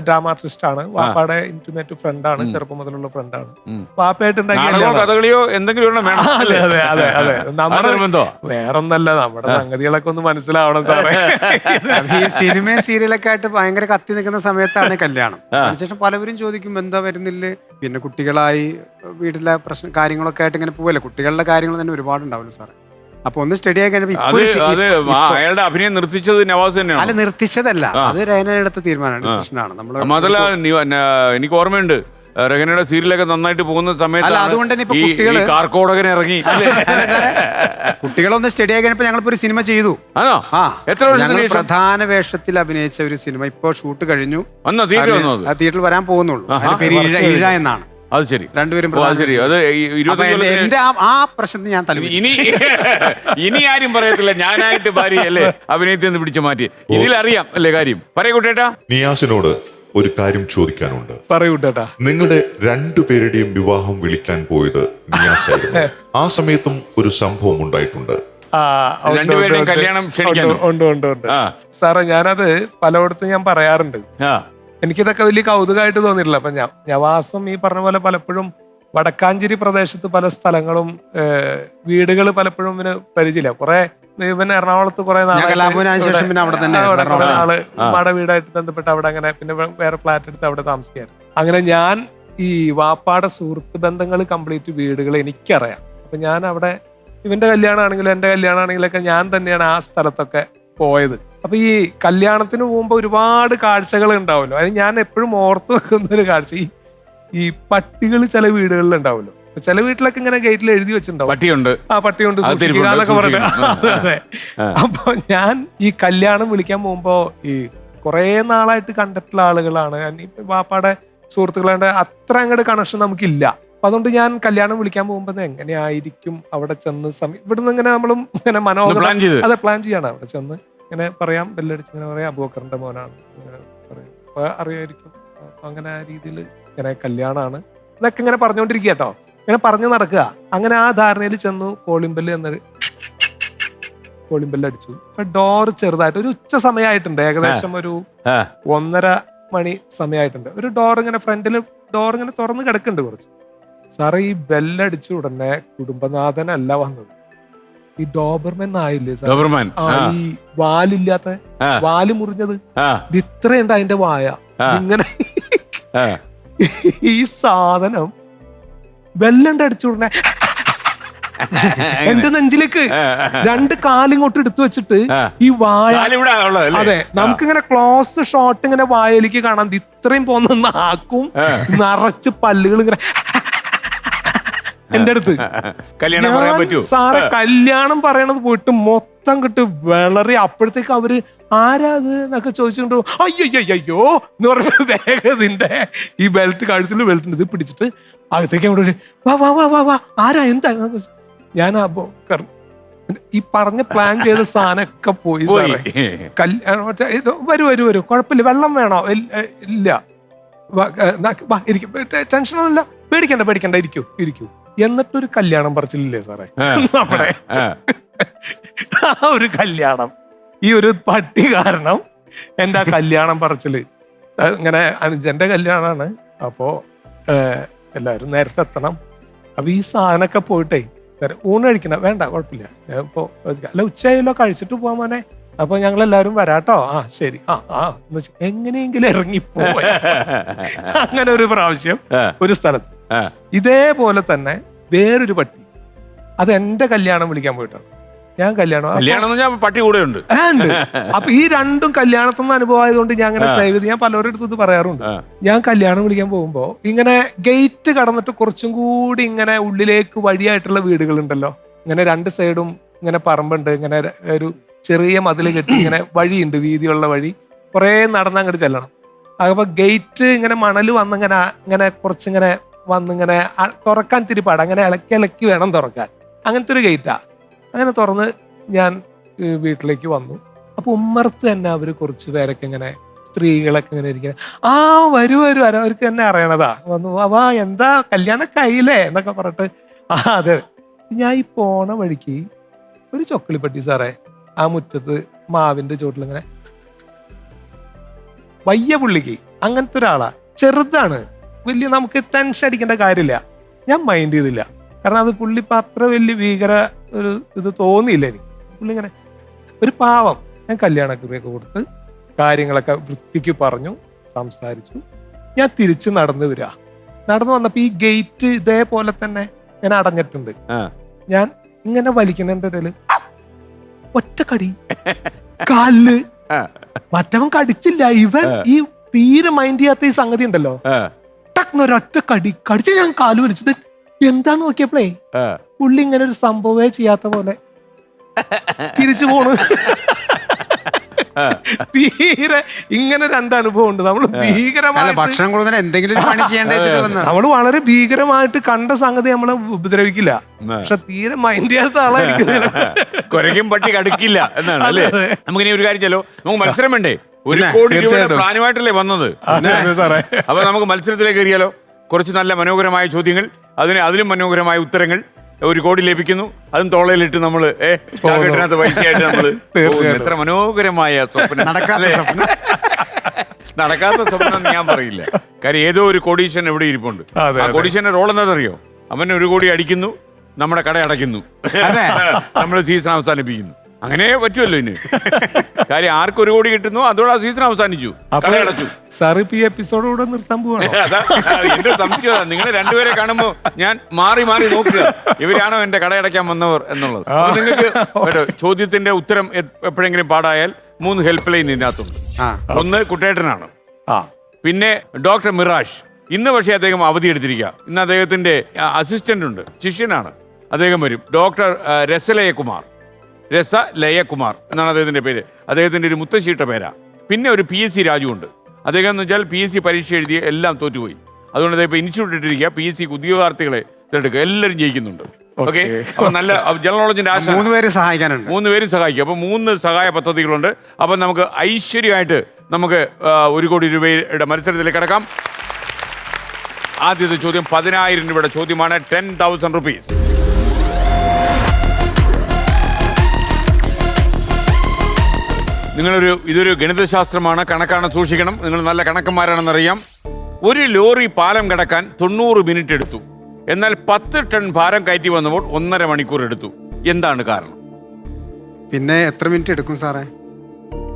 ഡ്രാമ ആർട്ടിസ്റ്റ് ആണ്. വാപ്പയുടെ ഇന്റിമേറ്റ് ഫ്രണ്ട് ആണ്, ചെറുപ്പം മുതലുള്ള ഫ്രണ്ട് ആണ്. വാപ്പയായിട്ടുണ്ടാക്കിയോ എന്തെങ്കിലും? അതെ അതെ അതെ അതെ. നമ്മുടെ വേറൊന്നല്ല, നമ്മുടെ സംഗതികളൊക്കെ ഒന്ന് മനസ്സിലാവണം സാറേ. ഈ സിനിമയും സീരിയലൊക്കെ ആയിട്ട് ഭയങ്കര കത്തി നിൽക്കുന്ന സമയത്താണ് കല്യാണം. അതിനുശേഷം പലവരും ചോദിക്കും എന്താ വരുന്നില്ലേ. പിന്നെ കുട്ടികളായി വീട്ടിലെ പ്രശ്നം കാര്യങ്ങളൊക്കെ ആയിട്ട് ഇങ്ങനെ പോവല്ലേ. കുട്ടികളുടെ കാര്യങ്ങൾ തന്നെ ഒരുപാടുണ്ടാവല്ലോ സാറേ. അപ്പൊ ഒന്ന് സ്റ്റഡി ആയി അയാളുടെ അഭിനയം നിർത്തിച്ചത് നവാസ് തന്നെയാണ്. അല്ല, നിർത്തിച്ചതല്ല, അത് രേന എടുത്ത തീരുമാനമാണ്, ഡിസിഷനാണ്. നമ്മള് എനിക്ക് ഓർമ്മയുണ്ട്, രഹനയുടെ സീരിയലൊക്കെ നന്നായിട്ട് പോകുന്ന സമയത്ത് കാർക്കോടകൻ ഇറങ്ങി. കുട്ടികളൊന്ന് സ്റ്റഡി ആയി കഴിഞ്ഞപ്പോ ഞങ്ങളിപ്പോ ഒരു സിനിമ ചെയ്തു. എത്ര വർഷം പ്രധാന വേഷത്തിൽ അഭിനയിച്ച ഒരു സിനിമ ഇപ്പൊ ഷൂട്ട് കഴിഞ്ഞു, തിയേറ്ററിൽ വരാൻ പോകുന്നുള്ളൂ. ഈഴ എന്നാണ്. അത് ശരി, രണ്ടുപേരും. എന്റെ ആ പ്രശ്നത്തിൽ ഞാൻ ഇനി ആരും പറയത്തില്ല, ഞാനായിട്ട് ഭാര്യയല്ലേ അഭിനയത്തിൽ നിന്ന് പിടിച്ചു മാറ്റി. ഇതിലറിയാം അല്ലേ കാര്യം. പറയൂ കുട്ടേട്ടാ. നിയാസിനോട് ഒരു കാര്യം ചോദിക്കാനുണ്ട്. പറയൂട്ടേട്ടാ. നിങ്ങളുടെ 2 പേരുടെയും വിവാഹം വിളിക്കാൻ പോയത് നിയാസായിരുന്നു. ആ സമയത്തും ഒരു സംഭവം ഉണ്ടായിട്ടുണ്ട്. രണ്ടുപേരുടെയും കല്യാണം ഉണ്ട് സാറേ. ഞാനത് പലയിടത്തും ഞാൻ പറയാറുണ്ട്. എനിക്കിതൊക്കെ വലിയ കൗതുകമായിട്ട് തോന്നിയിട്ടില്ല. അപ്പൊ നവാസും ഈ പറഞ്ഞ പോലെ പലപ്പോഴും വടക്കാഞ്ചേരി പ്രദേശത്ത് പല സ്ഥലങ്ങളും വീടുകൾ പലപ്പോഴും ഇവന് പരിചയമില്ല. കുറെ ഇവന് എറണാകുളത്ത് കുറെ നാള് ഉമ്മയുടെ വീടായിട്ട് ബന്ധപ്പെട്ട് അവിടെ അങ്ങനെ പിന്നെ വേറെ ഫ്ലാറ്റ് എടുത്ത് അവിടെ താമസിക്കായിരുന്നു. അങ്ങനെ ഞാൻ ഈ വാപ്പാടെ സുഹൃത്ത് ബന്ധങ്ങൾ കംപ്ലീറ്റ് വീടുകൾ എനിക്കറിയാം. അപ്പൊ ഞാൻ അവിടെ ഇവന്റെ കല്യാണമാണെങ്കിലും എന്റെ കല്യാണമാണെങ്കിലൊക്കെ ഞാൻ തന്നെയാണ് ആ സ്ഥലത്തൊക്കെ പോയത്. അപ്പൊ ഈ കല്യാണത്തിന് പോകുമ്പോ ഒരുപാട് കാഴ്ചകൾ ഉണ്ടാവുമല്ലോ. അതിന് ഞാൻ എപ്പോഴും ഓർത്ത് വെക്കുന്ന ഒരു കാഴ്ച, ഈ പട്ടികൾ ചില വീടുകളിൽ ഉണ്ടാവുമല്ലോ. ചില വീട്ടിലൊക്കെ ഇങ്ങനെ ഗേറ്റിൽ എഴുതി വെച്ചിട്ടുണ്ടാവും, പട്ടിയുണ്ട്, ആ പട്ടിയുണ്ട് അത് സൂക്ഷിക്കുക തിരുപ്പുണ്ട്, എന്നൊക്കെ പറഞ്ഞിട്ട്. സൂക്ഷിക്കണം. അതെ. അപ്പൊ ഞാൻ ഈ കല്യാണം വിളിക്കാൻ പോകുമ്പോ ഈ കുറെ നാളായിട്ട് കണ്ടിട്ടുള്ള ആളുകളാണ്, വാപ്പാടെ സുഹൃത്തുക്കളുടെ അത്ര അങ്ങോട്ട് കണക്ഷൻ നമുക്കില്ല. അപ്പൊ അതുകൊണ്ട് ഞാൻ കല്യാണം വിളിക്കാൻ പോകുമ്പോ എങ്ങനെയായിരിക്കും അവിടെ ചെന്ന് ഇവിടുന്ന് ഇങ്ങനെ നമ്മളും ഇങ്ങനെ പ്ലാൻ ചെയ്ത്. അതെ പ്ലാൻ ചെയ്യാണ്. അവിടെ ചെന്ന് ഇങ്ങനെ പറയാം, ബെല്ലടിച്ച് ഇങ്ങനെ പറയാം അബൂബക്കറിന്റെ മോനാണ് ഇങ്ങനെ പറയും, അപ്പൊ അറിയായിരിക്കും. അപ്പൊ അങ്ങനെ ആ രീതിയിൽ ഇങ്ങനെ കല്യാണമാണ് ഇതൊക്കെ ഇങ്ങനെ പറഞ്ഞുകൊണ്ടിരിക്കുക കേട്ടോ, ഇങ്ങനെ പറഞ്ഞു നടക്കുക. അങ്ങനെ ആ ധാരണയിൽ ചെന്നു. കോളിംബെല്ല് എന്നൊരു കോളിംബെല്ല് അടിച്ചു. അപ്പൊ ഡോർ ചെറുതായിട്ട് ഒരു ഉച്ച സമയമായിട്ടുണ്ട്, ഏകദേശം ഒരു 1:30 മണി സമയമായിട്ടുണ്ട്. ഒരു ഡോർ ഇങ്ങനെ ഫ്രണ്ടിൽ ഡോർ ഇങ്ങനെ തുറന്ന് കിടക്കുന്നുണ്ട് കുറച്ച്. സാറേ ഈ ബെല്ലടിച്ച ഉടനെ കുടുംബനാഥനല്ല വന്നത്, ഈ ഡോബർമാൻ ആയില്ലേ സാർ, ഡോബർമാൻ. ഈ വാലില്ലാത്ത വാല് മുറിഞ്ഞത് ഇത് ഇത്രയുണ്ട് അതിന്റെ വായ ഇങ്ങനെ. ഈ സാധനം ബെല്ലണ്ട് അടിച്ച ഉടനെ എന്റെ നെഞ്ചിലേക്ക് 2 കാലിങ്ങോട്ട് എടുത്തു വെച്ചിട്ട് ഈ വായ, അതെ നമുക്കിങ്ങനെ ക്ലോസ് ഷോട്ട് ഇങ്ങനെ വായയിലേക്ക് കാണാം, ഇത്രയും പോന്ന നാക്കും നിറച്ച് പല്ലുകൾ ഇങ്ങനെ എന്റെ അടുത്ത്. സാറെ കല്യാണം പറയണത് പോയിട്ട് മൊത്തം കിട്ട് വിളറി. അപ്പോഴത്തേക്ക് അവര് ആരാ അത് എന്നൊക്കെ ചോദിച്ചുകൊണ്ട് അയ്യോ എന്ന് പറഞ്ഞ വേഗത്തിന്റെ ഈ ബെൽറ്റ് കഴുത്തിൽ ബെൽറ്റിന്റെ ഇത് പിടിച്ചിട്ട് അകത്തേക്ക് അങ്ങോട്ട് വാ വാ വാ വാ വാ ആരാ എന്താ. ഞാൻ ഈ പറഞ്ഞ പ്ലാൻ ചെയ്ത സാധനമൊക്കെ പോയി സാറേ. കല്യാണം വരൂ വരൂ വരൂ, കുഴപ്പമില്ല, വെള്ളം വേണോ? ഇല്ല, ടെൻഷനൊന്നുമില്ല, പേടിക്കണ്ട പേടിക്കണ്ട, ഇരിക്കൂ ഇരിക്കൂ. എന്നിട്ടൊരു കല്യാണം പറിച്ചില്ലേ സാറേ നമ്മുടെ ആ ഒരു കല്യാണം. ഈ ഒരു പട്ടി കാരണം എന്റെ ആ കല്യാണം പറിച്ചില്. ഇങ്ങനെ അനുജന്റെ കല്യാണമാണ്, അപ്പോ എല്ലാവരും നേരത്തെ എത്തണം. അപ്പൊ ഈ സാധനമൊക്കെ പോയിട്ടേ ഊണ് കഴിക്കണം, വേണ്ട കുഴപ്പമില്ല, ഇപ്പോ അല്ല ഉച്ചയായല്ലോ കഴിച്ചിട്ട് പോവാൻ മോനെ, അപ്പൊ ഞങ്ങൾ എല്ലാവരും വരാട്ടോ. ആ ശരി, എങ്ങനെയെങ്കിലും ഇറങ്ങിപ്പോയ. അങ്ങനെ ഒരു പ്രാവശ്യം ഒരു സ്ഥലത്ത് ഇതേപോലെ തന്നെ വേറൊരു പട്ടി, അത് എന്റെ കല്യാണം വിളിക്കാൻ പോയിട്ടാണ്. ഞാൻ കല്യാണം പട്ടി കൂടെ ഉണ്ട്. അപ്പൊ ഈ രണ്ടും കല്യാണത്തിൽ നിന്ന് അനുഭവം ആയതുകൊണ്ട് ഞാൻ അങ്ങനെ സേവ് ചെയ്ത് ഞാൻ പലരുടെ അടുത്ത് ഇത് പറയാറുണ്ട്. ഞാൻ കല്യാണം വിളിക്കാൻ പോകുമ്പോ ഇങ്ങനെ ഗേറ്റ് കടന്നിട്ട് കുറച്ചും കൂടി ഇങ്ങനെ ഉള്ളിലേക്ക് വഴിയായിട്ടുള്ള വീടുകളുണ്ടല്ലോ, ഇങ്ങനെ 2 സൈഡും ഇങ്ങനെ പറമ്പുണ്ട്, ഇങ്ങനെ ഒരു ചെറിയ മതിൽ കെട്ടി ഇങ്ങനെ വഴിയുണ്ട്, വീതിയുള്ള വഴി, കുറെ നടന്ന് അങ്ങോട്ട് ചെല്ലണം. അപ്പൊ ഗേറ്റ് ഇങ്ങനെ മണല് വന്നിങ്ങനെ ഇങ്ങനെ കുറച്ചിങ്ങനെ വന്നിങ്ങനെ തുറക്കാൻ തിരിപ്പാട്, അങ്ങനെ ഇളക്കി വേണം തുറക്കാൻ. അങ്ങനത്തെ ഒരു ഗേറ്റാ. അങ്ങനെ തുറന്ന് ഞാൻ വീട്ടിലേക്ക് വന്നു. അപ്പൊ ഉമ്മർത്ത് തന്നെ അവര് കുറച്ച് പേരൊക്കെ ഇങ്ങനെ സ്ത്രീകളൊക്കെ ഇങ്ങനെ ഇരിക്കുന്നത്. വരൂ വരൂ, അവർക്ക് തന്നെ അറിയണതാ. വന്നു വാ എന്താ കല്യാണമൊക്കെ ആയില്ലേ എന്നൊക്കെ പറഞ്ഞിട്ട്. അതെ. ഞാൻ ഈ പോണ വഴിക്ക് ഒരു ചൊക്കളിപ്പട്ടി സാറേ ആ മുറ്റത്ത് മാവിന്റെ ചോട്ടിലിങ്ങനെ വയ്യ പുള്ളിക്ക്. അങ്ങനത്തെ ഒരാളാ, ചെറുതാണ്, വലിയ നമുക്ക് ടെൻഷൻ അടിക്കേണ്ട കാര്യമില്ല. ഞാൻ മൈൻഡ് ചെയ്തില്ല, കാരണം അത് പുള്ളിപ്പോ അത്ര വലിയ ഭീകര ഒരു ഇത് തോന്നിയില്ല എനിക്ക്. പുള്ളി ഇങ്ങനെ ഒരു പാവം. ഞാൻ കല്യാണക്കുറിയൊക്കെ കൊടുത്ത് കാര്യങ്ങളൊക്കെ വൃത്തിക്ക് പറഞ്ഞു, സംസാരിച്ചു. ഞാൻ തിരിച്ച് നടന്നു വരിക. നടന്നു വന്നപ്പോ ഈ ഗേറ്റ് ഇതേപോലെ തന്നെ ഞാൻ അടഞ്ഞിട്ടുണ്ട്. ഞാൻ ഇങ്ങനെ വലിക്കുന്നതിന്റെ ഇടയില് ഒറ്റ കടി കാലില്. മറ്റവൻ കടിച്ചില്ല, ഇവൻ ഈ തീരെ മൈൻഡ് ചെയ്യാത്ത ഈ സംഗതി ഉണ്ടല്ലോ, ടക്ന്നൊരൊറ്റ കടിച്ച് ഞാൻ കാല് വലിച്ചത്. എന്താന്ന് നോക്കിയപ്പോഴേ പുള്ളി ഇങ്ങനെ ഒരു സംഭവമേ ചെയ്യാത്ത പോലെ തിരിച്ചു പോണു. തീരെ ഇങ്ങനെ 2 അനുഭവം ഉണ്ട്. നമ്മള് ഭീകരമായി ഭക്ഷണം കൊടുക്കുന്ന എന്തെങ്കിലും പണി ചെയ്യേണ്ട, നമ്മള് വളരെ ഭീകരമായിട്ട് കണ്ട സംഗതി നമ്മളെ ഉപദ്രവിക്കില്ല, പക്ഷെ തീരെ മൈൻഡ് ചെയ്യാത്ത ആളായിരിക്കും. കുരയ്ക്കും പട്ടി കടുക്കില്ല എന്നാണ് അല്ലേ? നമുക്ക് ഇനി ഒരു കാര്യം ചെയ്യല്ലോ, നമുക്ക് മത്സരം വേണ്ടേ? 1 കോടി രൂപയുടെ പ്ലാനുമായിട്ടല്ലേ വന്നത് സാറേ. അപ്പൊ നമുക്ക് മത്സരത്തിലേക്ക് കയറിയാലോ? കുറച്ച് നല്ല മനോഹരമായ ചോദ്യങ്ങൾ, അതിലും മനോഹരമായ ഉത്തരങ്ങൾ. 1 കോടി ലഭിക്കുന്നു, അതും തോളയിലിട്ട് നമ്മള് ജാക്കറ്റിനകത്ത് പൈസയായിട്ട് നമ്മള് എത്ര മനോഹരമായ സ്വപ്നം. നടക്കാത്ത സ്വപ്നം എന്ന് ഞാൻ പറയില്ല, കാര്യം ഏതോ ഒരു കോടീശ്വരൻ എവിടെ ഇരിപ്പുണ്ട്. ആ കോടീശ്വരന്റെ റോൾ എന്താണെന്നറിയോ? അവൻ 1 കോടി അടിക്കുന്നു, നമ്മുടെ കട അടയ്ക്കുന്നു, നമ്മൾ സീസൺ അവസാനിപ്പിക്കുന്നു. അങ്ങനെ പറ്റുമല്ലോ ഇനി. കാര്യം ആർക്ക് 1 കോടി കിട്ടുന്നു അതോടെ ആ സീസൺ അവസാനിച്ചു, കടയടച്ചു. സാർ ഇപ്പൊ ഈ എപ്പിസോഡ് കൂടെ നിർത്താൻ പോവാണ്. എന്റെ സംശയം നിങ്ങൾ രണ്ടുപേരെ കാണുമ്പോ ഞാൻ മാറി മാറി നോക്കുക, ഇവരാണോ എന്റെ കടയടയ്ക്കാൻ വന്നവർ എന്നുള്ളത്. നിങ്ങൾക്ക് ചോദ്യത്തിന്റെ ഉത്തരം എപ്പോഴെങ്കിലും പാടായാൽ 3 ഹെൽപ്പ് ലൈൻ ഇതിനകത്തുണ്ട്. ഒന്ന് കുട്ടേട്ടനാണ്, പിന്നെ ഡോക്ടർ മിറാഷ്, ഇന്ന് പക്ഷേ അദ്ദേഹം അവധി എടുത്തിരിക്കുക. ഇന്ന് അദ്ദേഹത്തിന്റെ അസിസ്റ്റന്റ് ഉണ്ട്, ശിഷ്യനാണ്. അദ്ദേഹം വരും. ഡോക്ടർ രസലയകുമാർ എന്നാണ് അദ്ദേഹത്തിന്റെ പേര്. അദ്ദേഹത്തിന്റെ ഒരു മുത്തശ്ശിയുടെ പേരാ. പിന്നെ ഒരു PSC രാജു ഉണ്ട്. അദ്ദേഹം എന്ന് വെച്ചാൽ PSC പരീക്ഷ എഴുതിയ എല്ലാം തോറ്റുപോയി. അതുകൊണ്ട് അദ്ദേഹം ഇപ്പോൾ ഇൻസ്റ്റിറ്റ്യൂട്ട് ഇട്ടിരിക്കുക. PSC ഉദ്യോഗാർത്ഥികളെ തിരഞ്ഞെടുക്കുക. എല്ലാവരും ജയിക്കുന്നുണ്ട്. ഓക്കെ, അപ്പൊ നല്ല ജനറൽ നോളജിന്റെ ആശ 3 പേര് സഹായിക്കാനുണ്ട്. 3 പേരും സഹായിക്കും. അപ്പൊ 3 സഹായ പദ്ധതികളുണ്ട്. അപ്പൊ നമുക്ക് ഐശ്വര്യമായിട്ട് നമുക്ക് 1 കോടി രൂപയുടെ മത്സരത്തിലേക്ക് കിടക്കാം. ആദ്യത്തെ ചോദ്യം 10,000 രൂപയുടെ ചോദ്യമാണ്. 10,000 rupees. ഇതൊരു ഗണിതശാസ്ത്രമാണ്, കണക്കാണ്, സൂക്ഷിക്കണം. നിങ്ങൾ നല്ല കണക്കന്മാരാണെന്നറിയാം. ഒരു ലോറി പാലം കടക്കാൻ 90 മിനിറ്റ് എടുത്തു. എന്നാൽ 10 ടൺ ഭാരം കയറ്റി വന്നപ്പോൾ 1.5 മണിക്കൂർ എടുത്തു. എന്താണ് കാരണം? പിന്നെ എത്ര മിനിറ്റ് എടുക്കും സാറേ?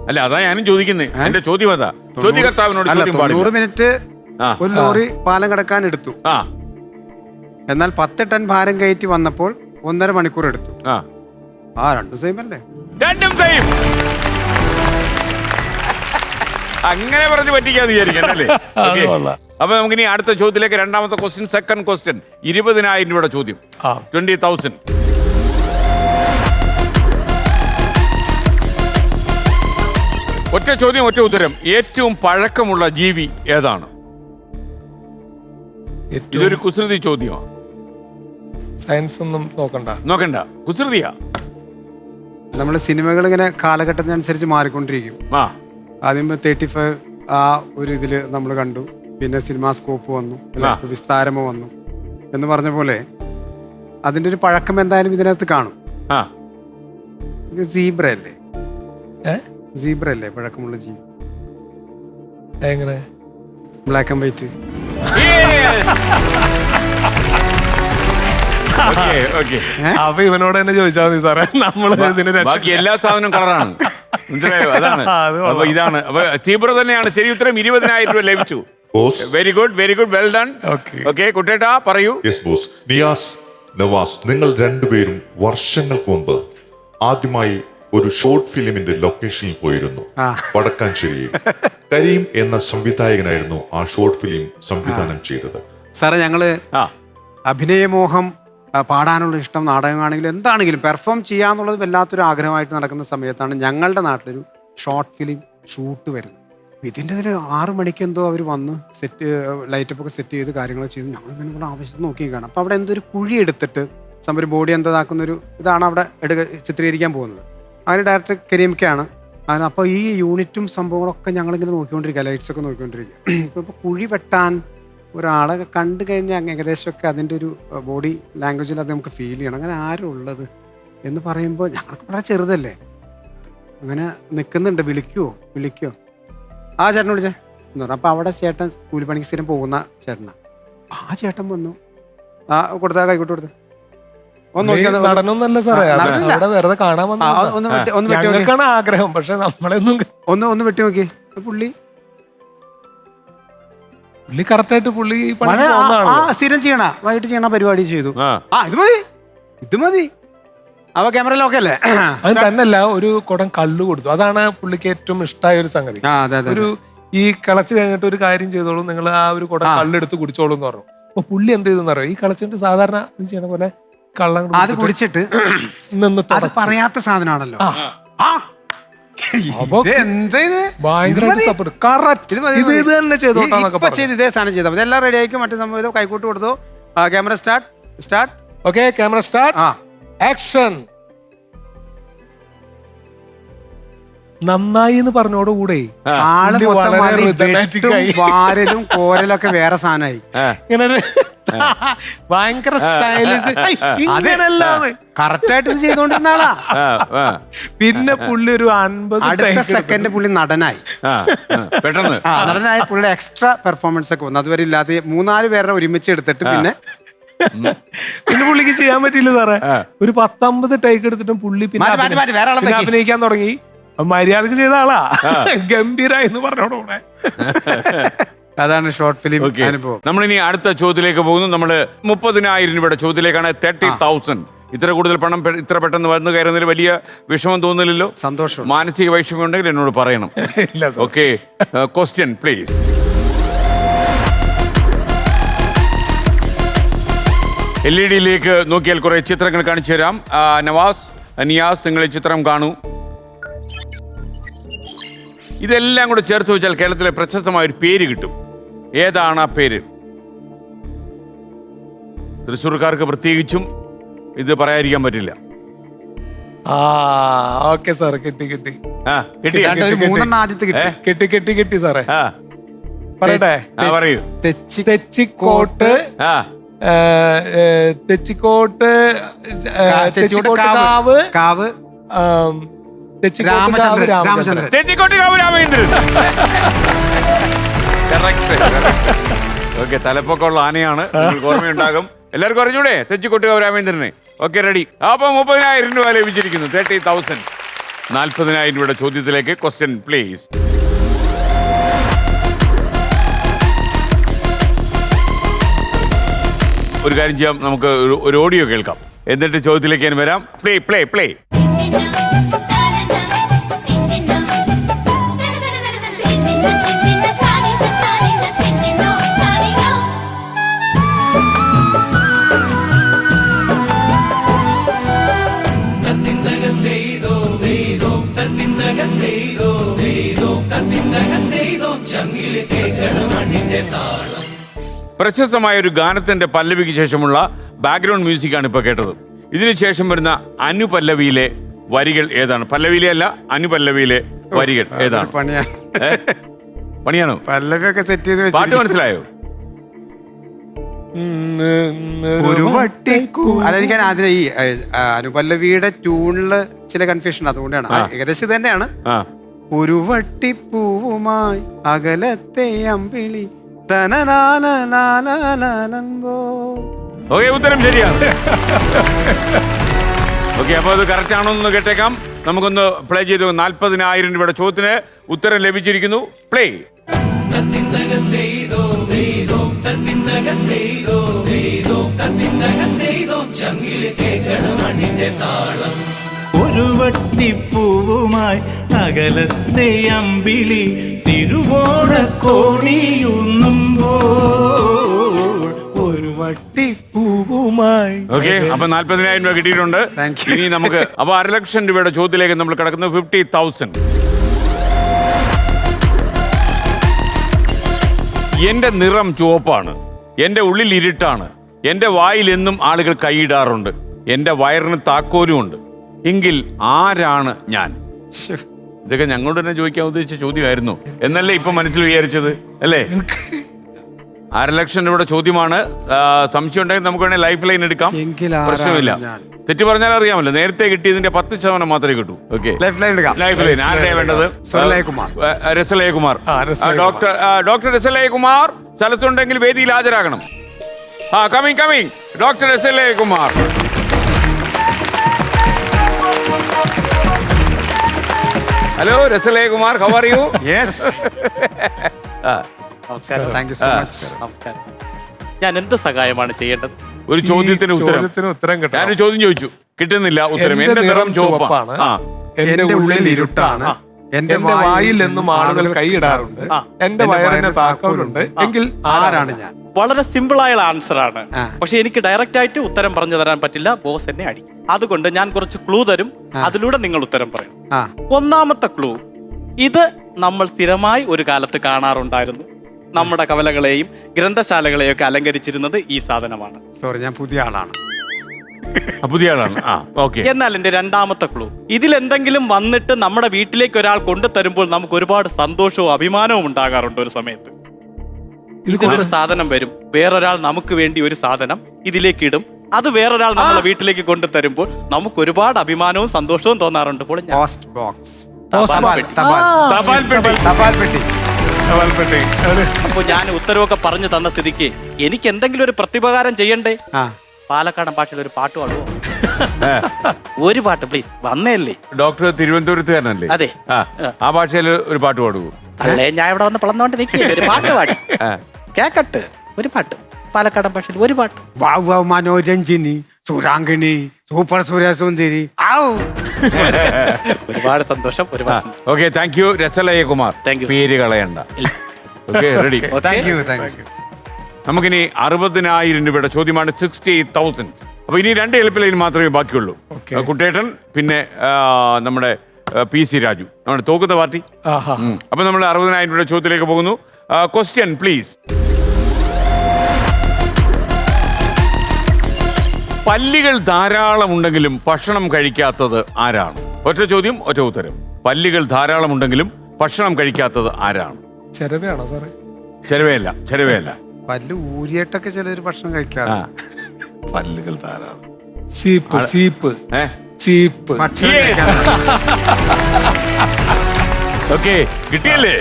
അല്ല, അതാ ഞാനും ചോദിക്കുന്നത്. എന്റെ ചോദ്യം അതാ. ചോദ്യകർത്താവിനോട് ചോദ്യം 90 മിനിറ്റ് ഒരു ലോറി പാലം കടക്കാൻ എടുത്തു. എന്നാൽ 10 ടൺ ഭാരം കയറ്റി വന്നപ്പോൾ 1.5 മണിക്കൂർ എടുത്തു. രണ്ടും സെയിം അല്ലേ? രണ്ടും സെയിം. അങ്ങനെ പറഞ്ഞ് പറ്റിക്കാന്ന് വിചാരിക്കല്ലേ? അപ്പൊ നമുക്ക് ഇനി അടുത്ത ചോദ്യത്തിലേക്ക്. രണ്ടാമത്തെ ക്വസ്റ്റ്യൻ, സെക്കൻഡ് ക്വസ്റ്റ്യൻ, 20,000 രൂപയുടെ ചോദ്യം. 20,000. ഒറ്റ ചോദ്യം, ഒറ്റ ഉത്തരം. ഏറ്റവും പഴക്കമുള്ള ജീവി ഏതാണ്? ഇതൊരു കുസൃതി ചോദ്യമാണ്. സയൻസ് ഒന്നും നോക്കണ്ട, കുസൃതിയാ. നമ്മുടെ സിനിമകൾ ഇങ്ങനെ കാലഘട്ടത്തിനനുസരിച്ച് മാറിക്കൊണ്ടിരിക്കും. ആദ്യം 35 ആ ഒരു ഇതില് നമ്മൾ കണ്ടു. പിന്നെ സിനിമാ സ്കോപ്പ് വന്നു, വിസ്താരമോ വന്നു എന്ന് പറഞ്ഞ പോലെ അതിന്റെ ഒരു പഴക്കം എന്തായാലും ഇതിനകത്ത് കാണും. സീബ്ര അല്ലേ പഴക്കമുള്ള ജീവി? എങ്ങനെ? Black and white. അപ്പൊ ഇവനോട് തന്നെ ചോദിച്ചാൽ മതി സാറേ. നമ്മള് ബാക്കി എല്ലാ സാധനവും കളറാണ്. മനസ്സിലായോ? അതാണ്. അപ്പൊ ഇതാണ്. അപ്പൊ സീബ്ര തന്നെയാണ് ശരി ഉത്തരം. 20,000 രൂപ ലഭിച്ചു. Very good, very good, well done. Okay, കുട്ടേട്ടാ പറയൂ. Yes boss. നിയാസ്, നവാസ്, നിങ്ങൾ രണ്ടുപേരും വർഷങ്ങൾക്ക് മുമ്പ് ആദ്യമായി ഒരു ഷോർട്ട് ഫിലിമിന്റെ ലൊക്കേഷനിൽ പോയിരുന്നു, വടക്കാഞ്ചേരിയിൽ. കരീം എന്ന സംവിധായകനായിരുന്നു ആ ഷോർട്ട് ഫിലിം സംവിധാനം ചെയ്തത്. സാറേ, ഞങ്ങള് അഭിനയമോഹം, പാടാനുള്ള ഇഷ്ടം, നാടകമാണെങ്കിലും എന്താണെങ്കിലും പെർഫോം ചെയ്യാന്നുള്ളത് വല്ലാത്തൊരു ആഗ്രഹമായിട്ട് നടക്കുന്ന സമയത്താണ് ഞങ്ങളുടെ നാട്ടിലൊരു ഷോർട്ട് ഫിലിം ഷൂട്ട് വരുന്നത്. ഇതിൻ്റെ 6 മണിക്ക് എന്തോ അവർ വന്ന് സെറ്റ് ലൈറ്റപ്പ് ഒക്കെ സെറ്റ് ചെയ്ത് കാര്യങ്ങൾ ചെയ്ത് ഞങ്ങൾ ഇങ്ങനെ ഇവിടെ ആവശ്യം നോക്കി കാണാം. അപ്പോൾ അവിടെ എന്തോ ഒരു കുഴി എടുത്തിട്ട് ഒരു ബോഡി എന്തോ ഇതാക്കുന്നൊരു ഇതാണ് അവിടെ ചിത്രീകരിക്കാൻ പോകുന്നത്. അതിന് ഡയറക്ടർ കരീംക്കാണ്. അപ്പോൾ ഈ യൂണിറ്റും സംഭവങ്ങളൊക്കെ ഞങ്ങളിങ്ങനെ നോക്കിക്കൊണ്ടിരിക്കുക, ലൈറ്റ്സൊക്കെ നോക്കിക്കൊണ്ടിരിക്കുക. ഇപ്പോൾ കുഴി വെട്ടാൻ ഒരാളെ കണ്ടു കഴിഞ്ഞാൽ ഏകദേശമൊക്കെ അതിൻ്റെ ഒരു ബോഡി ലാംഗ്വേജിൽ അത് നമുക്ക് ഫീൽ ചെയ്യണം. അങ്ങനെ ആരും ഉള്ളത് എന്ന് പറയുമ്പോൾ ഞങ്ങൾക്ക് വളരെ ചെറുതല്ലേ, അങ്ങനെ നിൽക്കുന്നുണ്ട്. വിളിക്കുമോ ആ ചേട്ടൻ വിളിച്ചേ എന്ന് പറഞ്ഞു. അപ്പോൾ അവിടെ ചേട്ടൻ കൂലിപ്പണിക്ക് സ്ഥിരം പോകുന്ന ചേട്ടനാണ്. ആ ചേട്ടൻ വന്നു, കൊടുത്താ കൈക്കോട്ട് കൊടുത്ത് നടനൊന്നല്ല സാറേ, വെറുതെ കാണാൻ വന്ന ആഗ്രഹം. പക്ഷെ നമ്മളൊന്നും ഒന്ന് വെട്ടി നോക്കി. പുള്ളി കറക്റ്റായിട്ട് പുള്ളി സ്ഥിരം ചെയ്യണ വൈകിട്ട് ചെയ്യണ പരിപാടി ചെയ്തു. ഇത് മതി. അവ ക്യാമറയിലൊക്കെ അല്ലേ? അത് തന്നെയല്ല, ഒരു കുടം കള്ളു കൊടുത്തു. അതാണ് പുള്ളിക്ക് ഏറ്റവും ഇഷ്ടമായ ഒരു സംഗതി. ഒരു ഈ കളച്ച് കഴിഞ്ഞിട്ട് ഒരു കാര്യം ചെയ്തോളൂ, നിങ്ങൾ ആ ഒരു കുടം കള്ളെടുത്ത് കുടിച്ചോളൂ എന്ന് പറഞ്ഞു. അപ്പൊ പുള്ളി എന്ത് ചെയ്തെന്ന് അറിയോ? ഈ കളച്ചിട്ട് സാധാരണ ചെയ്യണ പോലെ കള്ളം അത് കുടിച്ചിട്ട് പറയാത്ത സാധനമാണല്ലോ. ഇതേ സാധനം ചെയ്താൽ മതി. എല്ലാം റെഡി ആയിരിക്കും. മറ്റു സംഭവം കൈക്കൂട്ട് കൊടുത്തു. Camera start. Okay, camera start. Action. നന്നായി എന്ന് പറഞ്ഞോടുകൂടെ ആള് വാരലും കോരലൊക്കെ വേറെ സാധനമായി. ഇങ്ങനെ ഭയങ്കര സ്റ്റൈലിഷ്. കറക്റ്റായിട്ട് ഇത് ചെയ്തോണ്ടിരുന്ന ആളാ. പിന്നെ പുള്ളി ഒരു 50 സെക്കൻഡ് പുള്ളി നടനായി. നടനായി പുള്ളിയുടെ എക്സ്ട്രാ പെർഫോമൻസ് ഒക്കെ വന്നു. അതുവരെ ഇല്ലാതെ 3-4 പേരെ ഒരുമിച്ച് എടുത്തിട്ട് പിന്നെ പുള്ളിക്ക് ചെയ്യാൻ പറ്റിയില്ല സാറേ. ഒരു 10-50 ടേക്ക് എടുത്തിട്ടും പുള്ളി പിന്നെ അഭിനയിക്കാൻ തുടങ്ങി. മര്യാദക്ക് ചെയ്ത ആളാ. ഗംഭീര എന്ന് പറഞ്ഞോടെ. അതാണ് ഷോർട്ട് ഫിലിം അനുഭവം. നമ്മളിനി അടുത്ത ചോദ്യത്തിലേക്ക് പോകുന്നു. നമ്മള് 30,000 രൂപയുടെ ചോദ്യത്തിലേക്കാണ്. 30,000. ഇത്ര കൂടുതൽ പണം ഇത്ര പെട്ടെന്ന് വന്നു കയറുന്നതിൽ വലിയ വിഷമം തോന്നില്ലല്ലോ? സന്തോഷം. മാനസിക വൈഷമ്യം ഉണ്ടെങ്കിൽ എന്നോട് പറയണം. Okay, question please. LED നോക്കിയാൽ കുറെ ചിത്രങ്ങൾ കാണിച്ചു തരാം. നവാസ്, നിയാസ്, നിങ്ങൾ ഈ ചിത്രം കാണൂ. ഇതെല്ലാം കൂടെ ചേർത്ത് വെച്ചാൽ കേരളത്തിലെ പ്രശസ്തമായ ഒരു പേര് കിട്ടും. ഏതാണ് ആ പേര്? തൃശ്ശൂർക്കാർക്ക് പ്രത്യേകിച്ചും ഇത് പറയാതിരിക്കാൻ പറ്റില്ല. ഓക്കെ സാർ, കിട്ടി കിട്ടി മൂന്നെണ്ണം ആദ്യത്തെ കിട്ടി കിട്ടി കിട്ടി സാറേ. പറയട്ടെ? പറയൂ. തെച്ചിക്കോട്ട്, തെച്ചിക്കോട്ട്, തെച്ചിക്കോട്ട് കാവ്, കാവ്, തെച്ചിക്കോട്ട് കാവ് രാമചന്ദ്രൻ. തെച്ചിക്കോട്ട് കാവ് രാമചന്ദ്രൻ. ഓക്കെ, തലപ്പൊക്കമുള്ള ആനയാണ്, നിങ്ങൾക്ക് ഓർമ്മയുണ്ടാകും. എല്ലാവർക്കും അറിഞ്ഞൂടെ തെച്ചിക്കോട്ട് കാവ് രാമചന്ദ്രനെ? Okay, ready. അപ്പൊ 30,000 രൂപ ലഭിച്ചിരിക്കുന്നു. 30,000. 40,000 രൂപയുടെ ചോദ്യത്തിലേക്ക്. Question please. ഒരു കാര്യം ചെയ്യാം, നമുക്ക് ഒരു ഓഡിയോ കേൾക്കാം, എന്നിട്ട് ചോദ്യത്തിലേക്ക് ഞാൻ വരാം. Play play play. പ്രശസ്തമായ ഒരു ഗാനത്തിന്റെ പല്ലവിക്ക് ശേഷമുള്ള ബാക്ക്ഗ്രൗണ്ട് മ്യൂസിക് ആണ് ഇപ്പൊ കേട്ടത്. ഇതിനുശേഷം വരുന്ന അനുപല്ലവിയിലെ വരികൾ ഏതാണ്? പല്ലവിയിലെ അല്ല, അനുപല്ലവിയിലെ വരികൾ ഏതാണ്? പണിയാണോ? പല്ലവിയൊക്കെ സെറ്റ് ചെയ്ത് പാട്ട് മനസ്സിലായോ? ഒരു അല്ല, എനിക്ക് ആദ്യം ഈ അനുപല്ലവിയുടെ ട്യൂണില് ചില കൺഫ്യൂഷൻ, അതുകൊണ്ടാണ്. ഏകദേശം ഇത് തന്നെയാണ്. ഒരു വട്ടിപ്പൂവുമായി അകലത്തെ അമ്പിളി. ഓക്കെ, ഉത്തരം ശരിയാണ്. ഓക്കെ, അപ്പൊ അത് കറക്റ്റ് ആണോ എന്ന് കേട്ടേക്കാം. നമുക്കൊന്ന് പ്ലേ ചെയ്തു. 40,000 രൂപയുടെ ചോദ്യത്തിന് ഉത്തരം ലഭിച്ചിരിക്കുന്നു. പ്ലേ. ഒരു വട്ടിപ്പൂവുമായി അകലത്തെ അമ്പിളി തിരുവോണക്കോണിയുന്നുമ്പോൾ ഒരു വട്ടിപ്പൂവുമായി. ഓക്കെ, അപ്പൊ 40,000 രൂപ കിട്ടിയിട്ടുണ്ട്. ഇനി നമുക്ക് അപ്പൊ 1,00,000 രൂപയുടെ ചോദ്യത്തിലേക്ക് നമ്മൾ കിടക്കുന്നത്. 50,000. എന്റെ നിറം ചുവപ്പാണ്, എന്റെ ഉള്ളിൽ ഇരുട്ടാണ്, എന്റെ വായിൽ എന്നും ആളുകൾ കൈയിടാറുണ്ട്, എന്റെ വയറിന് താക്കോലും ഉണ്ട്, എങ്കിൽ ആരാണ് ഞാൻ? ഇതൊക്കെ ഞങ്ങളോട് തന്നെ ചോദിക്കാൻ ഉദ്ദേശിച്ച ചോദ്യമായിരുന്നു എന്നല്ലേ ഇപ്പൊ മനസ്സിൽ വിചാരിച്ചത് അല്ലേ? 1,00,000 രൂപയുടെ ചോദ്യമാണ്. സംശയം ഉണ്ടെങ്കിൽ നമുക്ക് വേണമെങ്കിൽ ലൈഫ് ലൈൻ എടുക്കാം, പ്രശ്നമില്ല. തെറ്റി പറഞ്ഞാൽ അറിയാമല്ലോ, നേരത്തെ കിട്ടിയതിന്റെ 10% മാത്രമേ കിട്ടൂ. ഓക്കെ, ലൈഫ് ലൈൻ ആരുടെ വേണ്ടത്? രസലയകുമാർ. ഡോക്ടർ രസലയകുമാർ സ്ഥലത്തുണ്ടെങ്കിൽ വേദിയിൽ ഹാജരാകണം. Coming doctor Rasalayakumar. Hello Rasalayakumar, how are you? നമസ്കാരം. ഞാൻ എന്ത് സഹായമാണ് ചെയ്യേണ്ടത്? ഒരു ചോദ്യത്തിന് ഉത്തരം കിട്ടും. ഞാനൊരു ചോദ്യം ചോദിച്ചു, കിട്ടുന്നില്ല ഉത്തരം. എന്റെ നിറം ചുവപ്പാണ്, എന്റെ ഉള്ളിൽ ഇരുട്ടാണ്, എന്റെ വായിൽ എന്നും ആളുകൾ കൈയിടാറുണ്ട്, എന്റെ വയറിന് താക്കോലുണ്ട്, എങ്കിൽ ആരാണ് ഞാൻ? വളരെ സിമ്പിൾ ആയ ആൻസർ ആണ്. പക്ഷെ എനിക്ക് ഡയറക്റ്റ് ആയിട്ട് ഉത്തരം പറഞ്ഞു തരാൻ പറ്റില്ല, ബോസ് എന്നെ അടിക്കും. അതുകൊണ്ട് ഞാൻ കുറച്ച് ക്ലൂ തരും, അതിലൂടെ നിങ്ങൾ ഉത്തരം പറയും. ഒന്നാമത്തെ ക്ലൂ, ഇത് നമ്മൾ സ്ഥിരമായി ഒരു കാലത്ത് കാണാറുണ്ടായിരുന്നു. നമ്മുടെ കവലകളെയും ഗ്രന്ഥശാലകളെയും ഒക്കെ അലങ്കരിച്ചിരുന്നത് ഈ സാധനമാണ്. സോറി, ഞാൻ പുതിയ ആളാണ്. എന്നാൽ എന്റെ രണ്ടാമത്തെ ക്ലൂ, ഇതിൽ എന്തെങ്കിലും വന്നിട്ട് നമ്മുടെ വീട്ടിലേക്ക് ഒരാൾ കൊണ്ടുതരുമ്പോൾ നമുക്ക് ഒരുപാട് സന്തോഷവും അഭിമാനവും ഉണ്ടാകാറുണ്ട്. ഒരു സമയത്ത് ഇതിലൊരു സാധനം വരും, വേറൊരാൾ നമുക്ക് വേണ്ടി ഒരു സാധനം ഇതിലേക്ക് ഇടും, അത് വേറൊരാൾ നമ്മളെ വീട്ടിലേക്ക് കൊണ്ടുതരുമ്പോൾ നമുക്ക് ഒരുപാട് അഭിമാനവും സന്തോഷവും തോന്നാറുണ്ട്. അപ്പൊ ഞാൻ ഉത്തരവൊക്കെ പറഞ്ഞു തന്ന സ്ഥിതിക്ക് എനിക്ക് എന്തെങ്കിലും ഒരു പ്രത്യുപകാരം ചെയ്യണ്ടേ? പാലക്കാടൻ ഭാഷയിൽ ഒരു പാട്ട് പാടുവോ? ഒരു പാട്ട് പ്ലീസ്. വന്നേല്ലേ ഡോക്ടർ തിരുവനന്തപുരത്തുകാരനല്ലേ? അതെ. ആ ഭാഷയിൽ ഒരു പാട്ട് പാടുവോ? അല്ലേ, ഞാൻ ഇവിടെ വന്ന് പിളന്നോണ്ട് നിൽക്കുക, ഒരു പാട്ട് പാടി കേക്കട്ടെ. ഒരു പാട്ട് പാലക്കാടൻ ഭാഷയിൽ ഒരു പാട്ട്. മനോരഞ്ജിനി, സുരാംഗിണി, സൂപ്പർ സുരസുന്ദരി. ഒരുപാട് സന്തോഷം. Okay, thank you Rasalayakumar. പേര് കളയണ്ട. Okay, ready. നമുക്കിനി 60,000 രൂപയുടെ ചോദ്യമാണ്. 68,000. അപ്പൊ ഇനി 2 ഹെൽപ്പ് ലൈൻ മാത്രമേ ബാക്കിയുള്ളൂ. കുട്ടേട്ടൻ പിന്നെ നമ്മുടെ PC രാജു, നമ്മുടെ തോക്കുന്ന പാർട്ടി. അപ്പൊ നമ്മൾ 60,000 രൂപയുടെ ചോദ്യത്തിലേക്ക് പോകുന്നു. Question please. പല്ലികൾ ധാരാളം ഉണ്ടെങ്കിലും ഭക്ഷണം കഴിക്കാത്തത് ആരാണ്? ഒറ്റ ചോദ്യം, ഒറ്റ ഉത്തരം. പല്ലികൾ ധാരാളം ഉണ്ടെങ്കിലും ഭക്ഷണം കഴിക്കാത്തത് ആരാണ്? ചെരവയാണോ സാറേ? ചെരവയല്ല. പല്ല് ഊരിയിട്ടൊക്കെ ചിലർ ഭക്ഷണം കഴിക്കാറ്. പല്ലുകൾ ധാരാളം. ചീപ്പ്. ഭക്ഷണം കഴിക്കാറ്. ഓക്കെ, കിട്ടിയല്ലേ?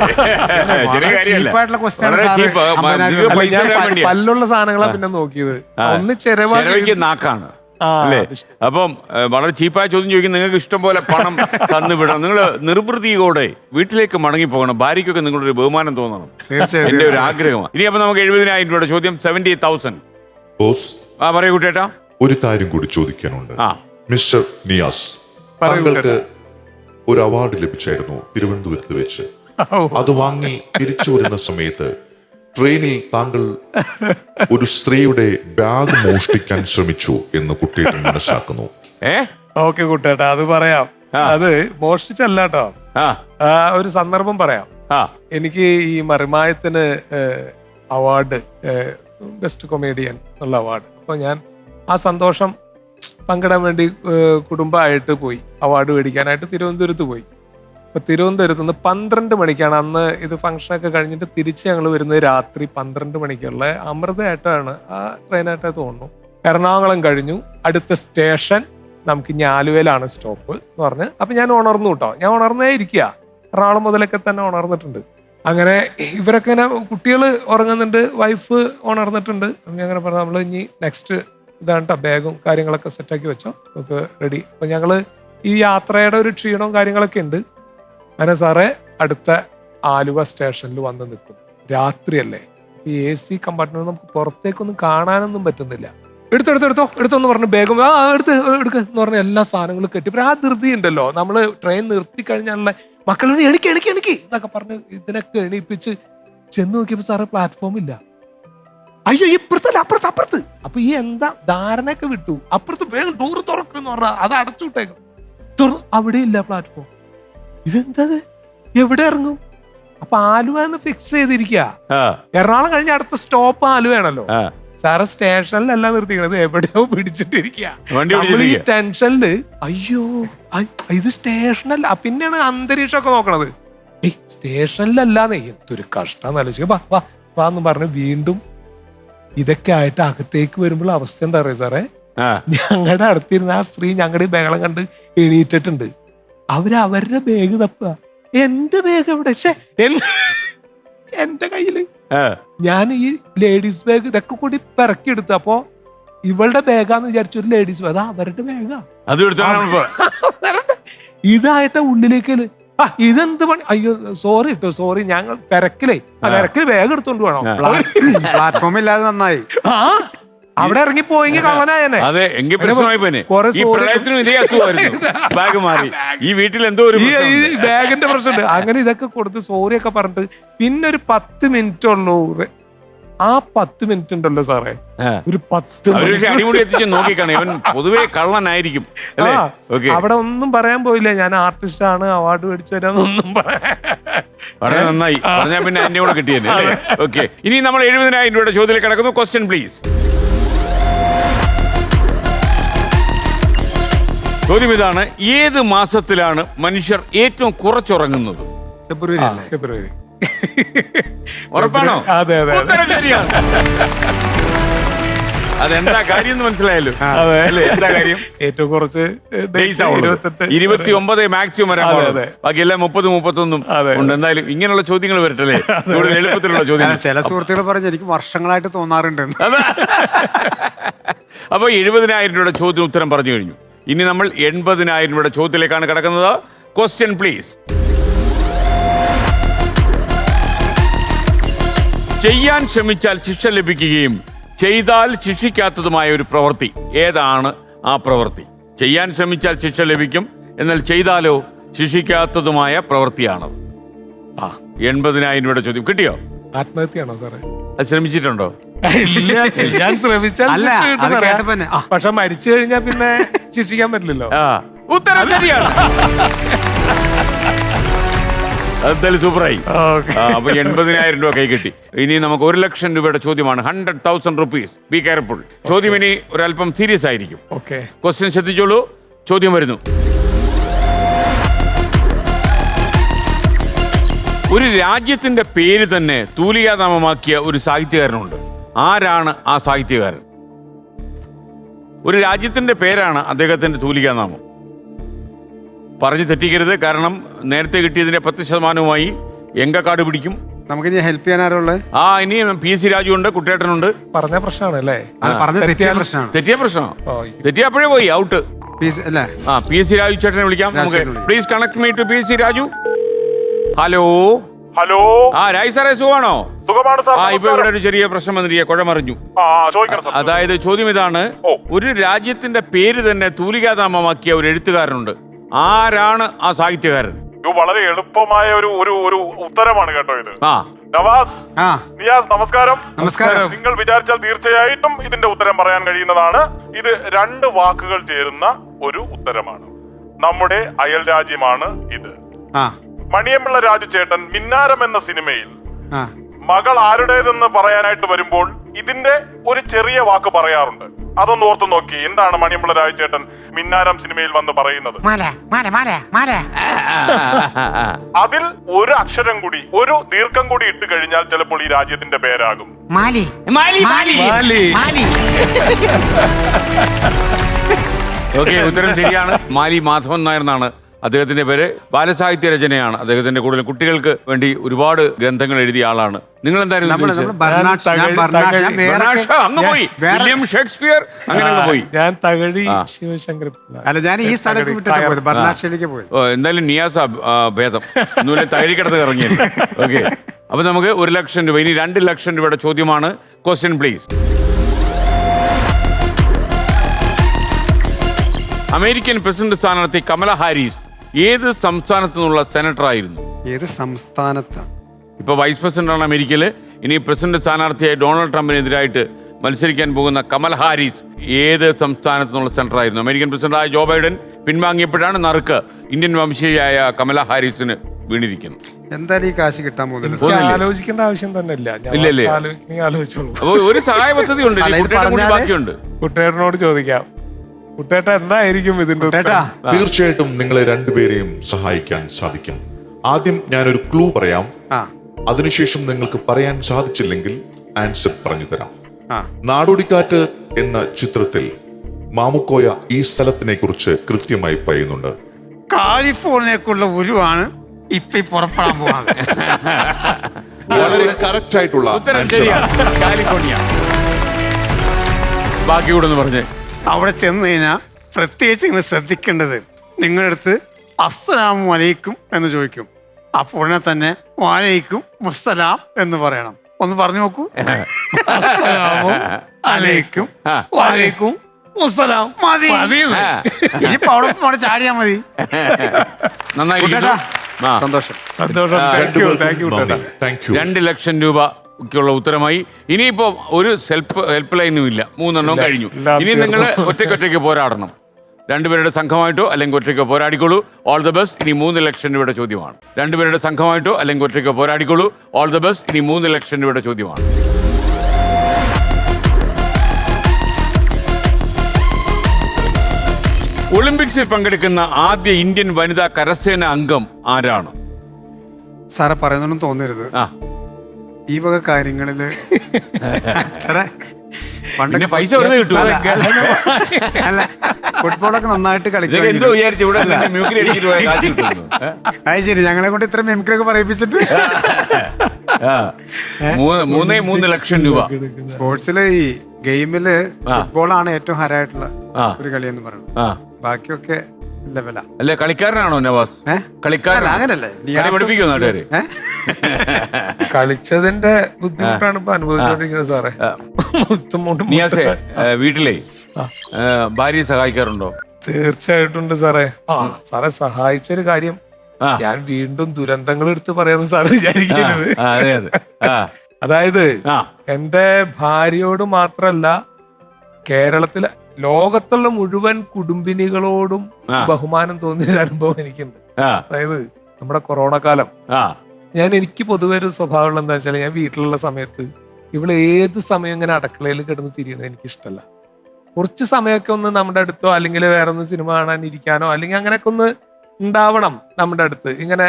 ചെറിയ കാര്യമല്ല. ചീപ്പായിട്ടുള്ള question ആണ് വളരെ സാറ്. cheap. അമ്പതിനായിരം പൈസ തരാൻ വേണ്ടിയാ. പല്ലുള്ള സാധനങ്ങളാ പിന്നെ നോക്കിയത്. ഒന്ന് ചെലവയ്ക്ക് നാക്കാണ് അല്ലേ? അപ്പം വളരെ ചീപ്പായ ചോദ്യം ചോദിക്കും. നിങ്ങൾക്ക് ഇഷ്ടം പോലെ പണം തന്നു വിടണം. നിങ്ങൾ നിർവൃതിയോടെ വീട്ടിലേക്ക് മടങ്ങി പോകണം. ഭാര്യയ്ക്കൊക്കെ നിങ്ങളൊരു ബഹുമാനം തോന്നണം. എന്റെ ഒരു ആഗ്രഹമാണ്. ഇനി അപ്പൊ നമുക്ക് 70,000 രൂപയുടെ ചോദ്യം. 70,000. ബോസ്, പറയൂ കുട്ടേട്ടാ. ഒരു കാര്യം കൂടി ചോദിക്കാനുണ്ട്. ആ. മിസ്റ്റർ നിയാസ്, താങ്കൾക്ക് ഒരു അവാർഡ് ലഭിച്ചായിരുന്നു തിരുവനന്തപുരത്ത് വെച്ച്. അത് വാങ്ങി തിരിച്ചു വരുന്ന സമയത്ത് ട്രെയിനിൽ താങ്കൾ ഒരു സ്ത്രീയുടെ ബാഗ് മോഷ്ടിക്കാൻ ശ്രമിച്ചു എന്ന് കുട്ടിയുടെ മനസ്സിലാക്കുന്നു. ഓക്കെ കുട്ടേട്ടാ, അത് പറയാം. അത് മോഷ്ടിച്ചല്ല കേട്ടോ. ഒരു സന്ദർഭം പറയാം. എനിക്ക് ഈ മറിമായത്തിന് അവാർഡ്, ബെസ്റ്റ് കൊമേഡിയൻ എന്നുള്ള അവാർഡ്. അപ്പൊ ഞാൻ ആ സന്തോഷം പങ്കിടാൻ വേണ്ടി കുടുംബമായിട്ട് പോയി. അവാർഡ് മേടിക്കാനായിട്ട് തിരുവനന്തപുരത്ത് പോയി. അപ്പൊ തിരുവനന്തപുരത്ത് നിന്ന് 12 മണിക്കാണ് അന്ന് ഇത് ഫംഗ്ഷനൊക്കെ കഴിഞ്ഞിട്ട് തിരിച്ച് ഞങ്ങൾ വരുന്നത് രാത്രി 12 മണിക്കുള്ള അമൃതയായിട്ടാണ്, ആ ട്രെയിനായിട്ടാണ് തോന്നുന്നു. എറണാകുളം കഴിഞ്ഞു. അടുത്ത സ്റ്റേഷൻ നമുക്ക് ഇനി ആലുവയിലാണ് സ്റ്റോപ്പ് എന്ന് പറഞ്ഞ്. അപ്പൊ ഞാൻ ഉണർന്നു കേട്ടോ. ഞാൻ ഉണർന്നേ ഇരിക്കുക. എറണാകുളം മുതലൊക്കെ തന്നെ ഉണർന്നിട്ടുണ്ട്. അങ്ങനെ ഇവരൊക്കെ ഇങ്ങനെ കുട്ടികൾ ഉറങ്ങുന്നുണ്ട്, വൈഫ് ഉണർന്നിട്ടുണ്ട്. അങ്ങനെ പറഞ്ഞു നമ്മൾ ഇനി നെക്സ്റ്റ് ഇതാണ് ബാഗും കാര്യങ്ങളൊക്കെ സെറ്റാക്കി വെച്ചോ, നമുക്ക് റെഡി. അപ്പൊ ഞങ്ങള് ഈ യാത്രയുടെ ഒരു ക്ഷീണവും കാര്യങ്ങളൊക്കെ ഉണ്ട്. അങ്ങനെ സാറേ അടുത്ത ആലുവ സ്റ്റേഷനിൽ വന്ന് നിൽക്കും. രാത്രിയല്ലേ, ഈ AC കമ്പാർട്ട്മെന്റ് നമുക്ക് പുറത്തേക്കൊന്നും കാണാനൊന്നും പറ്റുന്നില്ല. എടുത്തോന്ന് പറഞ്ഞു ബാഗും എടുക്ക് എന്ന് പറഞ്ഞ എല്ലാ സാധനങ്ങളും കെട്ടി. ആ ധൃതി ഉണ്ടല്ലോ, നമ്മള് ട്രെയിൻ നിർത്തി കഴിഞ്ഞാലുള്ള മക്കളോട് എണിക്ക് എന്നൊക്കെ പറഞ്ഞ് ഇതിനൊക്കെ എണീപ്പിച്ച് ചെന്ന് നോക്കിയപ്പോ സാറേ പ്ലാറ്റ്ഫോം ഇല്ല. അയ്യോ ഇപ്പുറത്തല്ല, അപ്പുറത്ത്. അപ്പൊ ഈ എന്താ ധാരണയൊക്കെ വിട്ടു. അപ്പുറത്ത് വേഗം ഡോറ് തുറക്കുന്ന് പറഞ്ഞാൽ അത് അടച്ചു വിട്ടേക്കും. അവിടെ ഇല്ല പ്ലാറ്റ്ഫോം. ഇതെന്തത്, എവിടെ ഇറങ്ങും? അപ്പൊ ആലുവ എന്ന് ഫിക്സ് ചെയ്തിരിക്കുക. എറണാകുളം കഴിഞ്ഞ അടുത്ത സ്റ്റോപ്പ് ആലുവയാണല്ലോ. സാറ് സ്റ്റേഷനിലല്ല നിർത്തിക്കണത്, എവിടെയോ പിടിച്ചിട്ടിരിക്കുക. ഈ ടെൻഷനില് അയ്യോ ഇത് സ്റ്റേഷനല്ല. പിന്നെയാണ് അന്തരീക്ഷമൊക്കെ നോക്കണത്. സ്റ്റേഷനിലല്ലാന്നേ. എന്തൊരു കഷ്ടം ആലോചിക്കുക. വാ എന്ന് പറഞ്ഞ് വീണ്ടും ഇതൊക്കെ ആയിട്ട് അകത്തേക്ക് വരുമ്പോൾ അവസ്ഥ എന്താ പറയുക സാറേ? ഞങ്ങളുടെ അടുത്തിരുന്ന ആ സ്ത്രീ ഞങ്ങളുടെ ഈ ബഹളം കണ്ട് എണീറ്റിട്ടുണ്ട്. അവരുടെ ബാഗ് തപ്പുക. എന്റെ ബാഗ് എവിടെ? എന്റെ കയ്യില് ഞാൻ ഈ ലേഡീസ് ബാഗ് ഇതൊക്കെ കൂടി പെറക്കിയെടുത്തു. അപ്പോ ഇവളുടെ ബാഗാന്ന് വിചാരിച്ചു. ഒരു ലേഡീസ് ബാഗ്, അവരുടെ ബാഗാ. ഇതായിട്ട് ഉള്ളിലേക്ക് ഇതെന്ത് പണി? അയ്യോ സോറി ഞങ്ങൾ തിരക്കില് ബാഗ് എടുത്തോണ്ട് വേണം. പ്ലാറ്റ്ഫോം ഇല്ലാതെ നന്നായി. അവിടെ ഇറങ്ങി പോയെങ്കിൽ കളനായനെ. അതെ, എങ്കിൽ പ്രശ്നമായി പോനെ. ഈ പ്രളയത്തിനും ഇതേ അസുഖമായിരുന്നു. ബാഗ് മാറി ഈ വീട്ടിൽ എന്തോ ഒരു ബാഗിന്റെ പ്രശ്നമുണ്ട്. അങ്ങനെ ഇതൊക്കെ കൊടുത്ത് സോറിയൊക്കെ പറഞ്ഞിട്ട് പിന്നെ ഒരു 10 മിനിറ്റ് ഉള്ളൂ. ആ 10 മിനിറ്റ് ഉണ്ടല്ലോ സാറേ, ഒരു 10 അടിമുടി എത്തിച്ച് നോക്കിക്കാണേ. ഇവൻ പൊതുവെ കള്ളനായിരിക്കും. അവിടെ ഒന്നും പറയാൻ പോയില്ല. ഞാൻ ആർട്ടിസ്റ്റ് ആണ്, അവാർഡ് മേടിച്ചു തരാന്നൊന്നും വളരെ നന്നായി പറഞ്ഞാൽ പിന്നെ എന്റെ കൂടെ കിട്ടിയല്ലേ. ഓക്കെ, ഇനി നമ്മൾ 70,000 രൂപയുടെ ചോദ്യത്തിൽ കിടക്കുന്നു. Question please. ചോദ്യം ഇതാണ്: ഏത് മാസത്തിലാണ് മനുഷ്യർ ഏറ്റവും കുറച്ചുറങ്ങുന്നത്? ഫെബ്രുവരി. ഉറപ്പാണോ? അതെ. ശരിയാണ്. അതെന്താ കാര്യം എന്ന് മനസ്സിലായല്ലോ. എന്താ കാര്യം? ഏറ്റവും കുറച്ച് 29 മാക്സിമം വരാൻ പാടുള്ളൂ. ബാക്കി എല്ലാം 30, 31 ഉണ്ട്. എന്തായാലും ഇങ്ങനെയുള്ള ചോദ്യങ്ങൾ വരട്ടല്ലേ, കൂടുതൽ എളുപ്പത്തിലുള്ള ചോദ്യം. ചില സുഹൃത്തുക്കൾ പറഞ്ഞു എനിക്ക് വർഷങ്ങളായിട്ട് തോന്നാറുണ്ട്. അപ്പൊ 70,000 രൂപയുടെ ചോദ്യം ഉത്തരം പറഞ്ഞു കഴിഞ്ഞു. ഇനി നമ്മൾ 80,000 രൂപയുടെ ചോദ്യത്തിലേക്കാണ് കിടക്കുന്നത്. Question please. ചെയ്യാൻ ശ്രമിച്ചാൽ ശിക്ഷ ലഭിക്കുകയും ചെയ്താൽ ശിക്ഷിക്കാത്തതുമായ ഒരു പ്രവൃത്തി. ഏതാണ് ആ പ്രവൃത്തി? ചെയ്യാൻ ശ്രമിച്ചാൽ ശിക്ഷ ലഭിക്കും, എന്നാൽ ചെയ്താലോ ശിക്ഷിക്കാത്തതുമായ പ്രവൃത്തിയാണ്. 80,000 രൂപയുടെ ചോദ്യം കിട്ടിയോ? ആത്മഹത്യയാണോ സാറേ? അത് ശ്രമിച്ചിട്ടുണ്ടോ? ഇല്ല, ചെയ്യാൻ ശ്രമിച്ചാൽ അല്ല, ശിക്ഷ അത് കിട്ടുന്നറിയാം. കേട്ടപ്പോ തന്നെ, ആ. പക്ഷെ മരിച്ചു കഴിഞ്ഞാൽ പിന്നെ ശിക്ഷിക്കാൻ പറ്റില്ലല്ലോ. ഉത്തരം ശരിയാണ്. അതെന്തായാലും സൂപ്പറായി. അപ്പൊ 80,000 രൂപ കൈ കിട്ടി. ഇനി നമുക്ക് 1,00,000 രൂപയുടെ ചോദ്യമാണ്. 100,000 rupees. Be careful. ചോദ്യം ഇനി ഒരല്പം സീരിയസ് ആയിരിക്കും. ഓക്കെ, ക്വസ്റ്റ്യൻ ശ്രദ്ധിച്ചോളൂ. ചോദ്യം വരുന്നു. ഒരു രാജ്യത്തിന്റെ പേര് തന്നെ തൂലികാനാമമാക്കിയ ഒരു സാഹിത്യകാരനുണ്ട്. ആരാണ് ആ സാഹിത്യകാരൻ? ഒരു രാജ്യത്തിന്റെ പേരാണ് അദ്ദേഹത്തിന്റെ തൂലികാനാമം. പറഞ്ഞു തെറ്റിക്കരുത്, കാരണം നേരത്തെ കിട്ടിയതിന്റെ 10%മായി എങ്കക്കാട് പിടിക്കും. നമുക്കിനി ഹെൽപ്പ് ചെയ്യാൻ ആരുള്ളത്? ഇനി PC രാജു ഉണ്ട്, കുട്ടേട്ടനുണ്ട്. പറഞ്ഞ പ്രശ്നമാണ് അല്ലേ? പറഞ്ഞ തെറ്റിയ പ്രശ്നമാണ്. തെറ്റിയ പ്രശ്നം. തെറ്റിയപ്പോഴേ പോയി ഔട്ട്. അല്ലേ? PC രാജു ചേട്ടനെ വിളിക്കാം നമുക്ക്. Please connect me to PC Raju. Hello hello. Raj സാറേ, സുഖമാണോ? സുഖമാണ് സാർ. ഇപ്പൊ ഇവിടെ ഒരു ചെറിയ പ്രശ്നം വന്നിരിക്കുക, കുഴമറിഞ്ഞു. ചോദിക്കണം സാർ. അതായത് ചോദ്യം ഇതാണ്. ഒരു രാജ്യത്തിന്റെ പേര് തന്നെ തൂലികാനാമമാക്കിയ ഒരു എഴുത്തുകാരനുണ്ട്. ആരാണ് ആ സാഹിത്യകാരൻ? ഇത് വളരെ എളുപ്പമായ ഒരു ഉത്തരമാണ് കേട്ടോ ഇത്. നവാസ്, നിയാസ്, നമസ്കാരം. നമസ്കാരം. നിങ്ങൾ വിചാരിച്ചാൽ തീർച്ചയായിട്ടും ഇതിന്റെ ഉത്തരം പറയാൻ കഴിയുന്നതാണ്. ഇത് 2 വാക്കുകൾ ചേരുന്ന ഒരു ഉത്തരമാണ്. നമ്മുടെ അയൽ രാജ്യമാണ് ഇത്. മണിയമ്പിള്ള രാജു ചേട്ടൻ മിന്നാരം എന്ന സിനിമയിൽ മകൾ ആരുടേതെന്ന് പറയാനായിട്ട് വരുമ്പോൾ ഇതിന്റെ ഒരു ചെറിയ വാക്ക് പറയാറുണ്ട്. അതൊന്ന് ഓർത്തു നോക്കി. എന്താണ് മണിയമ്പിള്ള രാജു ചേട്ടൻ മിന്നാരം സിനിമയിൽ വന്ന് പറയുന്നത്? അതിൽ ഒരു അക്ഷരം കൂടി, ഒരു ദീർഘം കൂടി ഇട്ട് കഴിഞ്ഞാൽ ചിലപ്പോൾ ഈ രാജ്യത്തിന്റെ പേരാകും ഓക്കെ, ഉത്തരം ശരിയാണ്. മാലി മാധവൻ നായർ എന്നാണ് അദ്ദേഹത്തിന്റെ പേര്. ബാലസാഹിത്യ രചനയാണ് അദ്ദേഹത്തിന്റെ. കൂടുതൽ കുട്ടികൾക്ക് വേണ്ടി ഒരുപാട് ഗ്രന്ഥങ്ങൾ എഴുതിയ ആളാണ്. നിങ്ങൾ എന്തായാലും വില്യം ഷേക്സ്പിയർ അങ്ങനെ പോയി. ഞാൻ തകഴി ശിവശങ്കർ. അല്ല, ഞാൻ ഈ സ്ഥലത്ത് വിട്ടിട്ട് പോയത്, ബർണാക്ഷയിലേക്ക് പോയത്. എന്തായാലും നിയാസ ഭേദം ഒന്നുമില്ല, തകഴിക്കിടത്ത് ഇറങ്ങിയത്. ഓക്കെ, അപ്പൊ നമുക്ക് 1,00,000 രൂപ. ഇനി 2,00,000 രൂപയുടെ ചോദ്യമാണ്. Question please. അമേരിക്കൻ പ്രസിഡന്റ് സ്ഥാനാർത്ഥി കമല ഹാരിസ് ഏത് സംസ്ഥാനത്തു നിന്നുള്ള സെനറ്റർ ആയിരുന്നു? ഏത് സംസ്ഥാനത്ത്? ഇപ്പൊ വൈസ് പ്രസിഡന്റാണ് അമേരിക്കയില്. ഇനി പ്രസിഡന്റ് സ്ഥാനാർത്ഥിയായി ഡൊണാൾഡ് ട്രംപിനെതിരായിട്ട് മത്സരിക്കാൻ പോകുന്ന കമൽ ഹാരിസ് ഏത് സംസ്ഥാനത്തു നിന്നുള്ള സെനറ്റർ ആയിരുന്നു? അമേരിക്കൻ പ്രസിഡന്റായ ജോ ബൈഡൻ പിൻവാങ്ങിയപ്പോഴാണ് നറുക്ക് ഇന്ത്യൻ വംശീയയായ കമല ഹാരിസിന് വീണിരിക്കുന്നത്. എന്തായാലും ഈ കാശ് കിട്ടാൻ പോകുന്നില്ല. ആലോചിക്കേണ്ട ആവശ്യം തന്നെ ഇല്ല. ആലോചിച്ചോളൂ. ഒരു സഹായ പദ്ധതി ഉണ്ട്, ബാക്കിയുണ്ട്. കുട്ടേട്ടനോട് ചോദിക്കാം. കുട്ടേട്ട എന്തായിരിക്കും ഇതിന്റെ? തീർച്ചയായിട്ടും നിങ്ങളെ രണ്ടുപേരെയും സഹായിക്കാൻ സാധിക്കും. ആദ്യം ഞാനൊരു ക്ലൂ പറയാം. അതിനുശേഷം നിങ്ങൾക്ക് പറയാൻ സാധിച്ചില്ലെങ്കിൽ ആൻസർ പറഞ്ഞു തരാം. നാടോടിക്കാറ്റ് എന്ന ചിത്രത്തിൽ മാമുക്കോയ ഈ സ്ഥലത്തിനെ കുറിച്ച് കൃത്യമായി പറയുന്നുണ്ട്. കാലിഫോർണിയക്കുള്ള ഉരുവാണ് ഇപ്പൊ പുറപ്പെടാൻ പോകുന്നത്. വളരെ കറക്റ്റ് ആയിട്ടുള്ള കാലിഫോർണിയ. ബാക്കി കൂടെ ഒന്ന് പറഞ്ഞേ. അവിടെ ചെന്ന് കഴിഞ്ഞാൽ പ്രത്യേകിച്ച് നിങ്ങൾ ശ്രദ്ധിക്കേണ്ടത്, നിങ്ങളുടെ അടുത്ത് അസ്സലാമു അലൈക്കും എന്ന് ചോദിക്കും. അപ്പോൾ ഉടനെ തന്നെ വാലൈക്കും മുസ്സലാം എന്ന് പറയണം. ഒന്ന് പറഞ്ഞു നോക്കൂ. അസ്സലാമു അലൈക്കും വാലൈക്കും മുസ്സലാം. മതി. ഇനിയിപ്പോ അവിടെ ചാടിയാ മതി. സന്തോഷം. 2,00,000 രൂപയ്ക്കുള്ള ഉത്തരമായി. ഇനിയിപ്പോ ഒരു ഹെൽപ്പ് ലൈനും ഇല്ല. 3 എണ്ണം കഴിഞ്ഞു. ഇനി നിങ്ങൾ ഒറ്റയ്ക്കൊറ്റയ്ക്ക് പോരാടണം. 2 പേരുടെ സംഘമായിട്ടോ അല്ലെങ്കിൽ ഒറ്റയ്ക്കോ പോരാടിക്കോളൂ. All the best. ഇനി 3,00,000 രൂപയുടെ ചോദ്യമാണ്. 2 പേരുടെ സംഘമായിട്ടോ അല്ലെങ്കിൽ ഒറ്റയ്ക്കോ പോരാടിക്കോളൂ. All the best. ഇനി 3,00,000 രൂപയുടെ ചോദ്യമാണ്. ഒളിമ്പിക്സിൽ പങ്കെടുക്കുന്ന ആദ്യ ഇന്ത്യൻ വനിതാ കരസേന അംഗം ആരാണ്? സാറെ പറയുന്നൊന്നും തോന്നരുത്. ഈ വക കാര്യങ്ങളില് പൈസ വെറുതെ കിട്ടും. അല്ല, ഫുട്ബോളൊക്കെ നന്നായിട്ട് കളിക്കും. അത് ശരി, ഞങ്ങളെ കൊണ്ട് ഇത്ര മെമിക്രൊക്കെ പറയിപ്പിച്ചിട്ട് 3,00,000 രൂപ. സ്പോർട്സില് ഈ ഗെയിമില് ഫുട്ബോളാണ് ഏറ്റവും ഹരായിട്ടുള്ള ഒരു കളി എന്ന് പറയുന്നത്. ബാക്കിയൊക്കെ ലെവലാ. അല്ലെ, കളിക്കാരനാണോ നവാസ്? കളിക്കാരൻ അങ്ങനല്ലേ? പഠിപ്പിക്കുന്നു നാട്ടുകാര്. കളിച്ചതിന്റെ ബുദ്ധിമുട്ടാണ് ഇപ്പൊ അനുഭവിച്ചോണ്ടിരിക്കുന്നത് സാറേ. നിയാസേ, വീട്ടിലെ ഭാര്യയെ സഹായിക്കാറുണ്ടോ? തീർച്ചയായിട്ടും ഉണ്ട് സാറേ. സാറേ സഹായിച്ചൊരു കാര്യം ഞാൻ വീണ്ടും ദുരന്തങ്ങൾ എടുത്ത് പറയാന്ന് സാറ് വിചാരിക്കുന്നത്. അതെ അതെ. അതായത് ആ എന്റെ ഭാര്യയോട് മാത്രല്ല കേരളത്തിലെ ലോകത്തുള്ള മുഴുവൻ കുടുംബിനികളോടും ആ. ബഹുമാനം തോന്നിയ ഒരു അനുഭവം എനിക്കുണ്ട്. ആ അതായത് നമ്മുടെ കൊറോണ കാലം ആ എനിക്ക് പൊതുവെ ഒരു സ്വഭാവമുള്ള എന്താ വെച്ചാൽ ഞാൻ വീട്ടിലുള്ള സമയത്ത് ഇവിടെ ഏത് സമയം ഇങ്ങനെ അടുക്കളയിൽ കിടന്ന് തിരിയണത് എനിക്ക് ഇഷ്ടമല്ല. കുറച്ച് സമയമൊക്കെ ഒന്ന് നമ്മുടെ അടുത്തോ അല്ലെങ്കിൽ വേറെ ഒന്ന് സിനിമ കാണാൻ ഇരിക്കാനോ അല്ലെങ്കിൽ അങ്ങനെയൊക്കെ ഒന്ന് ഉണ്ടാവണം നമ്മുടെ അടുത്ത്. ഇങ്ങനെ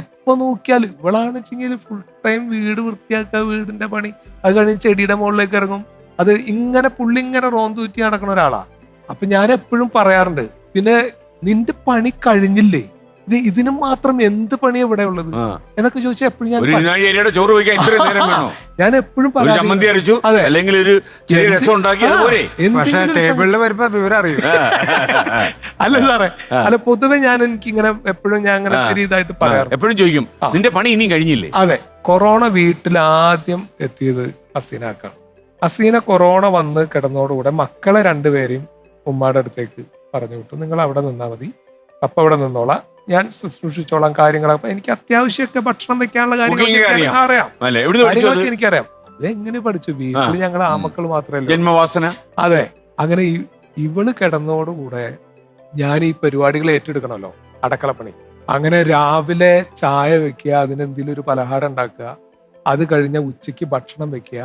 എപ്പോ നോക്കിയാലും ഇവളാണ് വെച്ചെങ്കിൽ ഫുൾ ടൈം വീട് വൃത്തിയാക്കുക, വീടിന്റെ പണി, അത് കഴിഞ്ഞ് ചെടിയുടെ മുകളിലേക്ക് ഇറങ്ങും. അത് ഇങ്ങനെ പുള്ളി ഇങ്ങനെ റോന്തൂറ്റി നടക്കുന്ന ഒരാളാ. അപ്പൊ ഞാൻ എപ്പോഴും പറയാറുണ്ട്, പിന്നെ നിന്റെ പണി കഴിഞ്ഞില്ലേ, ഇതിന് മാത്രം എന്ത് പണിയാ ഇവിടെ ഉള്ളത് എന്നൊക്കെ ചോദിച്ചാൽ എപ്പോഴും ചോറ് വയ്ക്കാൻ ഇത്രയും നേരം വേണോ? ഞാൻ എപ്പോഴും ചമ്മന്തി അരച്ചു അല്ലെങ്കിൽ ഒരു ചെറിയ രസം ഉണ്ടാക്കി അതുപോലെ. പക്ഷെ ടേബിളിൽ വരുമ്പോ വിവരം അറിയും. അല്ല സാറേ, അല്ല പൊതുവെ എനിക്ക് ഇങ്ങനെ എപ്പോഴും ഞാൻ അങ്ങനെ ഇതായിട്ട് പറയാറ്. എപ്പോഴും ചോദിക്കും നിന്റെ പണി ഇനിയും കഴിഞ്ഞില്ലേ. അതെ, കൊറോണ വീട്ടിൽ ആദ്യം എത്തിയത് ഹസീനാക്കാണ്. ഹസീന കൊറോണ വന്ന് കിടന്നതോടുകൂടെ മക്കളെ രണ്ടുപേരെയും ഉമ്മയുടെ അടുത്തേക്ക് പറഞ്ഞു വിട്ടു, നിങ്ങൾ അവിടെ നിന്നാ മതി, അപ്പൊ അവിടെ നിന്നോളാം, ഞാൻ ശുശ്രൂഷിച്ചോളാം കാര്യങ്ങളൊക്കെ. എനിക്ക് അത്യാവശ്യമൊക്കെ ഭക്ഷണം വെക്കാനുള്ള കാര്യങ്ങളൊക്കെ അറിയാം, കാര്യങ്ങളൊക്കെ എനിക്കറിയാം. അതെങ്ങനെ പഠിച്ചു? വീട്ടിൽ ഞങ്ങൾ ആമക്കൾ മാത്രമല്ല, ജന്മവാസന. അതെ, അങ്ങനെ ഇവള് കിടന്നതോടുകൂടെ ഞാൻ ഈ പരിപാടികൾ ഏറ്റെടുക്കണമല്ലോ, അടക്കളപ്പണി. അങ്ങനെ രാവിലെ ചായ വെക്കുക, അതിനെന്തെങ്കിലും ഒരു പലഹാരം ഉണ്ടാക്കുക, അത് കഴിഞ്ഞ ഉച്ചയ്ക്ക് ഭക്ഷണം വെക്കുക,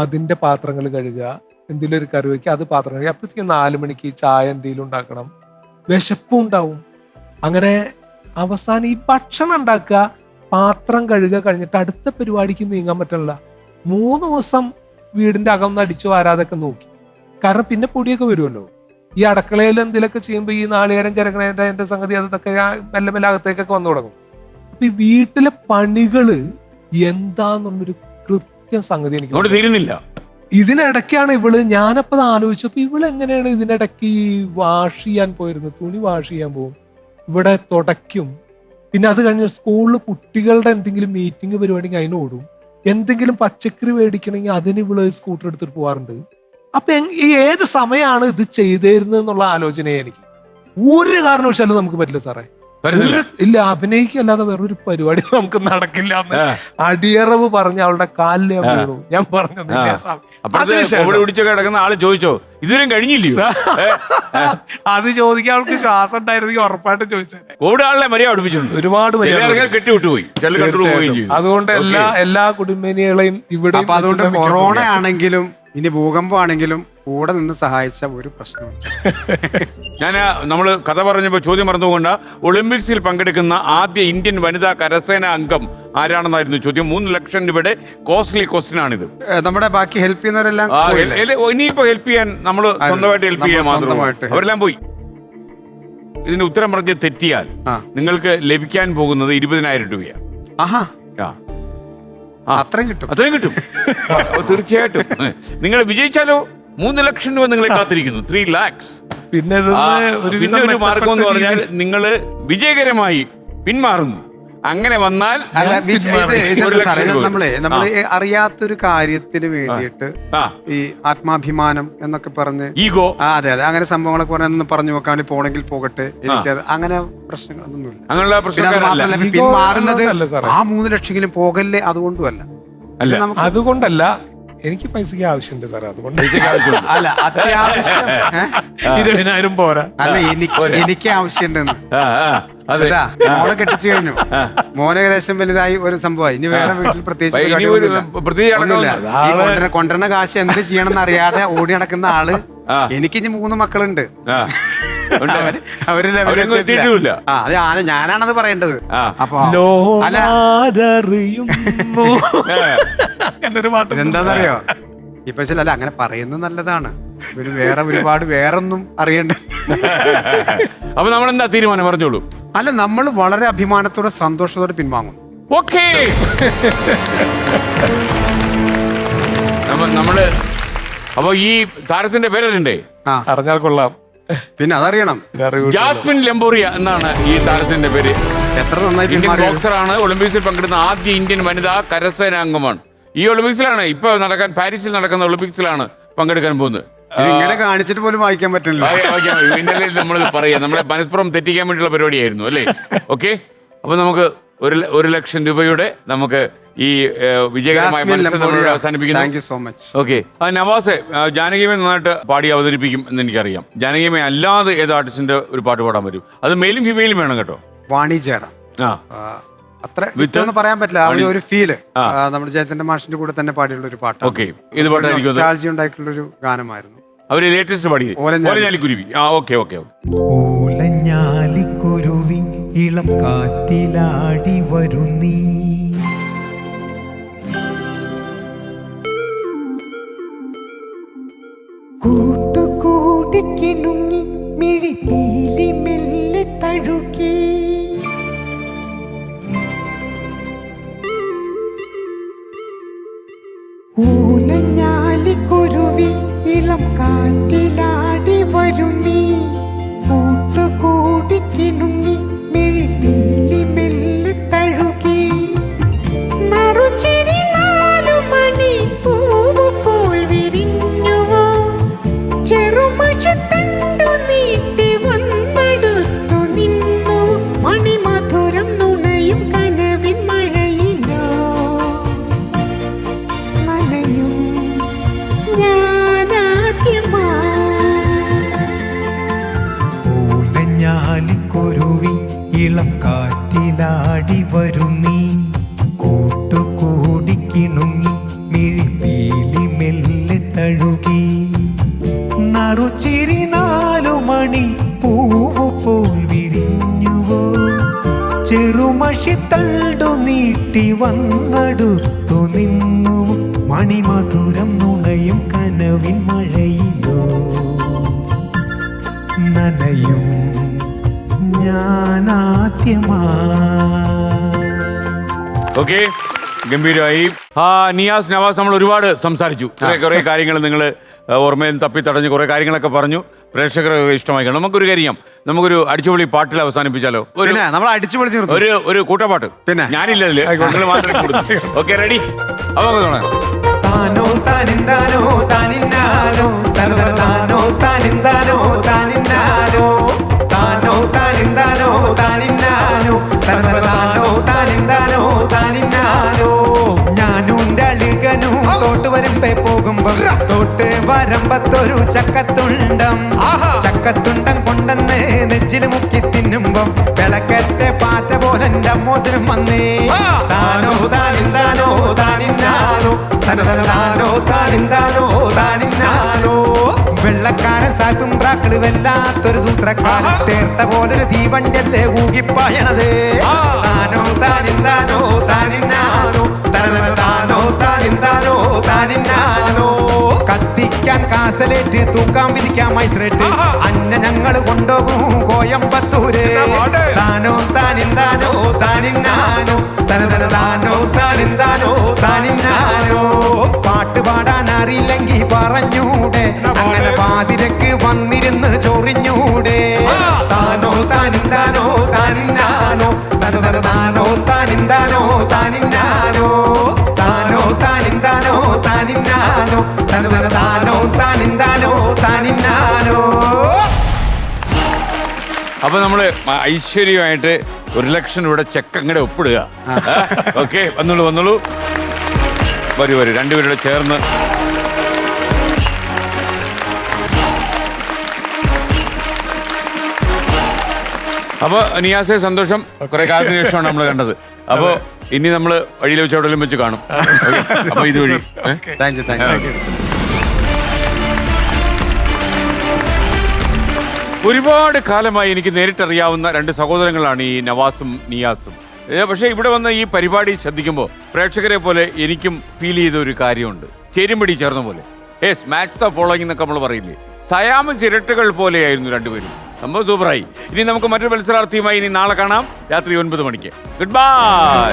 അതിന്റെ പാത്രങ്ങൾ കഴുകുക, എന്തെങ്കിലും ഒരു കറി വെക്കുക, അത് പാത്രം കഴുകുക. അപ്പോഴത്തേക്കും 4 മണിക്ക് ചായ എന്തെങ്കിലും ഉണ്ടാക്കണം, വിശപ്പും ഉണ്ടാവും. അങ്ങനെ അവസാനം ഈ ഭക്ഷണം ഉണ്ടാക്കുക, പാത്രം കഴുകുക കഴിഞ്ഞിട്ട് അടുത്ത പരിപാടിക്ക് നീങ്ങാൻ പറ്റില്ല. 3 ദിവസം വീടിന്റെ അകം അടിച്ചു വാരാതൊക്കെ നോക്കി. കാരണം പിന്നെ പൊടിയൊക്കെ വരുമല്ലോ. ഈ അടുക്കളയിൽ എന്തെങ്കിലുമൊക്കെ ചെയ്യുമ്പോൾ ഈ നാളികേരം ചിരക്കണേന്റെ സംഗതി അതൊക്കെ മെല്ലെ മെല്ലെ അകത്തേക്കൊക്കെ വന്നു തുടങ്ങും. അപ്പൊ ഈ വീട്ടിലെ പണികള് എന്താന്നുള്ളൊരു കൃത്യം സംഗതി എനിക്ക് തീരുന്നില്ല. ഇതിനിടയ്ക്കാണ് ഇവള്, ഞാനപ്പത് ആലോചിച്ചപ്പോ ഇവള് എങ്ങനെയാണ് ഇതിനിടയ്ക്ക് വാഷ് ചെയ്യാൻ പോയിരുന്നത്, തുണി വാഷ് ചെയ്യാൻ പോകും, ഇവിടെ തുടയ്ക്കും, പിന്നെ അത് കഴിഞ്ഞ് സ്കൂളിൽ കുട്ടികളുടെ എന്തെങ്കിലും മീറ്റിംഗ് പരിപാടി അതിന് ഓടും, എന്തെങ്കിലും പച്ചക്കറി മേടിക്കണമെങ്കിൽ അതിന് ഇവള് സ്കൂട്ടർ എടുത്തിട്ട് പോവാറുണ്ട്. അപ്പൊ ഏത് സമയമാണ് ഇത് ചെയ്തേരുന്നത് എന്നുള്ള ആലോചനയെ എനിക്ക് ഒരു കാരണവശാലും നമുക്ക് പറ്റില്ല സാറേ. ഇല്ല, അഭിനയിക്കല്ലാതെ വേറൊരു പരിപാടി നമുക്ക് നടക്കില്ല എന്ന് അടിയറവ് പറഞ്ഞ് അവളുടെ കാലിൽ ഞാൻ പറഞ്ഞു. കിടക്കുന്ന ആള് ചോദിച്ചോ ഇതുവരെയും കഴിഞ്ഞില്ലയോ? അത് ചോദിക്കാൻ അവൾക്ക് ശ്വാസം ഉണ്ടായിരുന്നെങ്കിൽ ഉറപ്പായിട്ട് ചോദിച്ചത്. കോവിഡ് ആളിനെ മര്യാദ പഠിപ്പിച്ചിട്ടുണ്ട്, ഒരുപാട് കെട്ടിവിട്ടുപോയി. അതുകൊണ്ട് എല്ലാ കുടുംബിനികളെയും ഇവിടെ അതുകൊണ്ട് കൊറോണ ആണെങ്കിലും ഇനി ഭൂകമ്പമാണെങ്കിലും കൂടെ നിന്ന് സഹായിച്ച ഒരു പ്രശ്നമുണ്ട്. നമ്മള് കഥ പറഞ്ഞപ്പോ ചോദ്യം മറന്നുകൊണ്ട് ഒളിമ്പിക്സിൽ പങ്കെടുക്കുന്ന ആദ്യ ഇന്ത്യൻ വനിതാ കരസേന അംഗം ആരാണെന്നായിരുന്നു ചോദ്യം. 3 ലക്ഷം രൂപയുടെ കോസ്റ്റ്ലി ക്വസ്റ്റ്യൻ ആണിത്. നമ്മുടെ ബാക്കി ഹെൽപ്പ് ചെയ്യുന്നവരെല്ലാം ഇനിയിപ്പോ ഹെൽപ്പ് ചെയ്യാൻ നമ്മള് സ്വന്തമായിട്ട് ഹെൽപ്പ് ചെയ്യാൻ മാത്രമായിട്ട് അവരെല്ലാം പോയി. ഇതിന് ഉത്തരം പറഞ്ഞ് തെറ്റിയാൽ നിങ്ങൾക്ക് ലഭിക്കാൻ പോകുന്നത് 20,000 രൂപയാണ്. അത്രയും കിട്ടും. തീർച്ചയായിട്ടും. നിങ്ങൾ വിജയിച്ചാലോ 3 ലക്ഷം രൂപ നിങ്ങളെ കാത്തിരിക്കുന്നു, 3 lakhs. പിന്നെ ഒരു മാർഗം എന്ന് പറഞ്ഞാൽ നിങ്ങൾ വിജയകരമായി പിന്മാറുന്നു. അങ്ങനെ വന്നാൽ നമ്മള് അറിയാത്തൊരു കാര്യത്തിന് വേണ്ടിയിട്ട് ഈ ആത്മാഭിമാനം എന്നൊക്കെ പറഞ്ഞ് ഈഗോ, അതെ അങ്ങനെ സംഭവങ്ങളൊക്കെ പറഞ്ഞ് പറഞ്ഞു നോക്കാൻ വേണ്ടി പോണെങ്കിൽ പോകട്ടെ, എനിക്കത് അങ്ങനെ പ്രശ്നങ്ങളൊന്നുമില്ല. അങ്ങനെയുള്ള പ്രശ്നങ്ങളല്ല. പിന്മാറുന്നത് ആ 3 ലക്ഷമെങ്കിലും പോകല്ലേ അതുകൊണ്ടുമല്ല. അതുകൊണ്ടല്ല, എനിക്ക് പൈസക്ക് ആവശ്യമുണ്ട് സാറേ, അതുകൊണ്ട് അല്ല അത്യാവശ്യം 20,000 പോരാ. അല്ല എനിക്ക് ആവശ്യമുണ്ടെന്ന്. മോളെ കെട്ടിച്ചു കഴിഞ്ഞു, മോനെ ഏകദേശം വലുതായി, ഒരു സംഭവമായി. ഇനി വേറെ വീട്ടിൽ പ്രത്യേകിച്ച് കൊണ്ടുവരുന്ന കാശ് എന്ത് ചെയ്യണമെന്ന് അറിയാതെ ഓടി നടക്കുന്ന ആള്. എനിക്കിനി 3 മക്കളുണ്ട്. അതെ, ഞാനാണത് പറയേണ്ടത്. അപ്പൊ എന്താന്നറിയോ, ഇപ്പൊ അല്ല അങ്ങനെ പറയുന്നത് നല്ലതാണ്, പിന്നെ വേറെ ഒരുപാട് വേറൊന്നും അറിയണ്ട. അപ്പൊ നമ്മൾ എന്താ തീരുമാനം പറഞ്ഞോളൂ. അല്ല, നമ്മൾ വളരെ അഭിമാനത്തോടെ സന്തോഷത്തോടെ പിൻവാങ്ങും. ഓക്കേ, നമ്മള് അപ്പൊ ഈ താരത്തിന്റെ പേരല്ലേ അറിഞ്ഞാൽ കൊള്ളാം. പിന്നെ അതറിയണം. ജാസ്മിൻ ലംബോറിയ എന്നാണ് ഈ താരത്തിന്റെ പേര്. എത്ര നന്നായി ഇന്ത്യൻ ബോക്സറാണ്. ഒളിമ്പിക്സിൽ പങ്കെടുക്കുന്ന ആദ്യ ഇന്ത്യൻ വനിതാ കരസേനാംഗമാണ്. ഈ ഒളിമ്പിക്സിലാണ് ഇപ്പൊ പാരീസിൽ നടക്കുന്ന ഒളിമ്പിക്സിലാണ് പങ്കെടുക്കാൻ പോകുന്നത്. ഇങ്ങനെ കാണിച്ചിട്ട് പോലും വായിക്കാൻ പറ്റില്ല. നമ്മൾ പറയാം, നമ്മളെ മനഃപൂർവ്വം തെറ്റിക്കാൻ വേണ്ടിയുള്ള പരിപാടിയായിരുന്നു അല്ലേ. ഓക്കെ, അപ്പൊ നമുക്ക് 1 ലക്ഷം രൂപയുടെ നമുക്ക് ഈ വിജയകരമായ മത്സരം നമ്മളോട് അവസാനിപ്പിക്കുന്നു. Thank you so much. Okay, നവാസെ, ജാനകിയമ്മ നന്നായിട്ട് പാടി അവതരിപ്പിക്കും എന്ന് എനിക്കറിയാം. ജാനകിയമ്മ അല്ലാതെ ഏത് ആർട്ടിസ്റ്റിന്റെ ഒരു പാട്ട് പാടാൻ വരും? അത് മെയിലും ഫീമെയിലും വേണം കേട്ടോ. വാണി ജയറാം. ആ, അത്ര വിത്തൊന്നും പറയാൻ പറ്റില്ല. ആ ഒരു ഫീല് നമ്മുടെ ജയത്തിന്റെ മാഷിന്റെ കൂടെ തന്നെ പാടിയുള്ള ഒരു പാട്ട്. ഓക്കെ, ഇത് പാട്ടായിരിക്കും ഉണ്ടായിട്ടുള്ള ഒരു ഗാനമായിരുന്നു. അവര് ലേറ്റസ്റ്റ് പാടി ഓലഞ്ഞാലിക്കുരുവി. ആ, ഓക്കെ ഓക്കെ. ഓലഞ്ഞാലിക്കുരുവി ഇളം കാറ്റിലാടി വരുന്നീ, കൂട്ടുകൂടി കിണുങ്ങി മിഴിപ്പീലി മെല്ലെ തഴുകി, ഓലഞ്ഞാലിക്കുരുവി ഇളം കാറ്റിലാടി വരുന്നീ, കൂട്ടുകൂടി കിണുങ്ങി മിഴിപ്പീലി മെല്ലെ തഴുകി, നറുചിരി 4 മണി പൂവ് പോൽ വിരിഞ്ഞുവോ, ചെറുമഴത്തണ്ടു നീട്ടി വന്നെടുത്തു നിന്നു, മണിമധുരം നുണയും കനവിൻ മഴയിലോ നനയും ഓലഞ്ഞാലിക്കുരുവി ഇളം കാറ്റിലാടി വരുന്നീ, കൂട്ടുകൂടി കിണുങ്ങി മിഴിപ്പീലി മെല്ലെ തഴുകി, നറുചിരി 4 മണി പൂവ് പോൽ വിരിഞ്ഞുവോ, ചെറുമഷിത്തണ്ടു നീട്ടി വന്നെടുത്തു നിന്നു, മണിമധുരം നുണയും കനവിൻ മഴയിലോ നനയും ഞാനാദ്യമായി. ഓക്കെ, ഗംഭീരമായി. നിയാസ്, നവാസ്, നമ്മൾ ഒരുപാട് സംസാരിച്ചു. കുറെ കാര്യങ്ങൾ നിങ്ങൾ ഓർമ്മയിൽ തപ്പി തടഞ്ഞ് കുറെ കാര്യങ്ങളൊക്കെ പറഞ്ഞു. പ്രേക്ഷകർക്ക് ഇഷ്ടമായി കാണും. നമുക്കൊരു കാര്യം, നമുക്കൊരു അടിച്ചുപൊളി പാട്ടിൽ അവസാനിപ്പിച്ചാലോ? നമ്മൾ അടിച്ചുപൊളിച്ച് ഒരു കൂട്ടപ്പാട്ട്. പിന്നെ ഞാനില്ലല്ലേ, ഓക്കെ, റെഡി? അപ്പൊ നമുക്ക് താനോ താനിന്താനോ താനിന്നാനോ തനതനതാനോ താനിന്താനോ താനിന്നാനോ, താനോ താനിന്താനോ താനിന്നാനോ തനതനതാനോ താനിന്താനോ താനിന്നാനോ, ഞാനുണ്ട് അഴുകനും തോട്ട് വരുമ്പേ പോകുമ്പോ തോട്ട് വരമ്പത്തൊരു ചക്കത്തുണ്ടം, ചക്കത്തുണ്ടം കൊണ്ടെന്ന് നെഞ്ചില് മുക്കി തിന്നുമ്പം വിളക്കത്തെ പാറ്റ പോലെ എന്റെ അമ്മോസിനും വന്നേ, താനോ താനിന്താനോ താനിന്നാനോ തനതനതാനോ താനിന്താനോ താനിന്നാനോ, വെള്ളക്കാരൻ സാറ്റും ബ്രാക്കള് വല്ലാത്തൊരു സൂത്രക്കാരൻ തേർത്ത പോലൊരു തീവണ്ടിയല്ലേ ഊകിപ്പായണത്, താനോ താനിന്താനോ താനിന്നാനോ തനതനതാനോ താനിന്താനോ താനിന്നാനോ, കത്തിക്കാൻ കാസലേറ്റ് തൂക്കാൻ വിധിക്കാൻ മൈസ്രേറ്റ് അന്ന ഞങ്ങള് കൊണ്ടുപോകും കോയമ്പത്തൂര്, താനോ താനിന്താനോ താനിന്നാനോ തനതനതാനോ താനിന്താനോ താനിന്നാനോ, പാട്ട് പാടാൻ അറിയില്ലെങ്കിൽ പറഞ്ഞൂടെ, അങ്ങനെ പാതിരക്ക് വന്നിരുന്ന് ചൊറിഞ്ഞൂടെ, താനോ താനിന്താനോ താനിന്നാനോ തനതനതാനോ താനിന്താനോ താനിന്നാനോ, താനോ താനിന്താനോ താനിന്നാനോ തനതനതാനോ താനിന്താനോ താനിന്നാനോ. അപ്പൊ നമ്മള് ഐശ്വര്യമായിട്ട് 1 ലക്ഷം രൂപയുടെ ചെക്ക് അങ്ങടെ ഒപ്പിടുക. ഓക്കെ, വന്നോളൂ, വരൂ, രണ്ടുപേരുടെ ചേർന്ന്. അപ്പൊ നിയാസെ, സന്തോഷം. കുറെ കാലത്തിന് ശേഷമാണ് നമ്മൾ കണ്ടത്. അപ്പൊ ഇനി നമ്മള് വഴിയിൽ വെച്ച് എവിടെയെങ്കിലും വെച്ച് കാണും. അപ്പൊ ഇതുവഴി താങ്ക് യു. ഒരുപാട് കാലമായി എനിക്ക് നേരിട്ടറിയാവുന്ന 2 സഹോദരങ്ങളാണ് ഈ നവാസും നിയാസും. പക്ഷേ ഇവിടെ വന്ന് ഈ പരിപാടി ശ്രദ്ധിക്കുമ്പോൾ പ്രേക്ഷകരെ പോലെ എനിക്കും ഫീൽ ചെയ്ത ഒരു കാര്യമുണ്ട്. ചേരുംപടി ചേർന്ന പോലെ. മാച്ച് ദ ഫോളോയിങ് എന്നൊക്കെ നമ്മൾ പറയില്ലേ, സയാമ ചിരട്ടുകൾ പോലെയായിരുന്നു രണ്ടുപേരും. സംഭവം സൂപ്പറായി. ഇനി നമുക്ക് മറ്റൊരു മത്സരാർത്ഥിയുമായി ഇനി നാളെ കാണാം രാത്രി 9 മണിക്ക്. Good bye.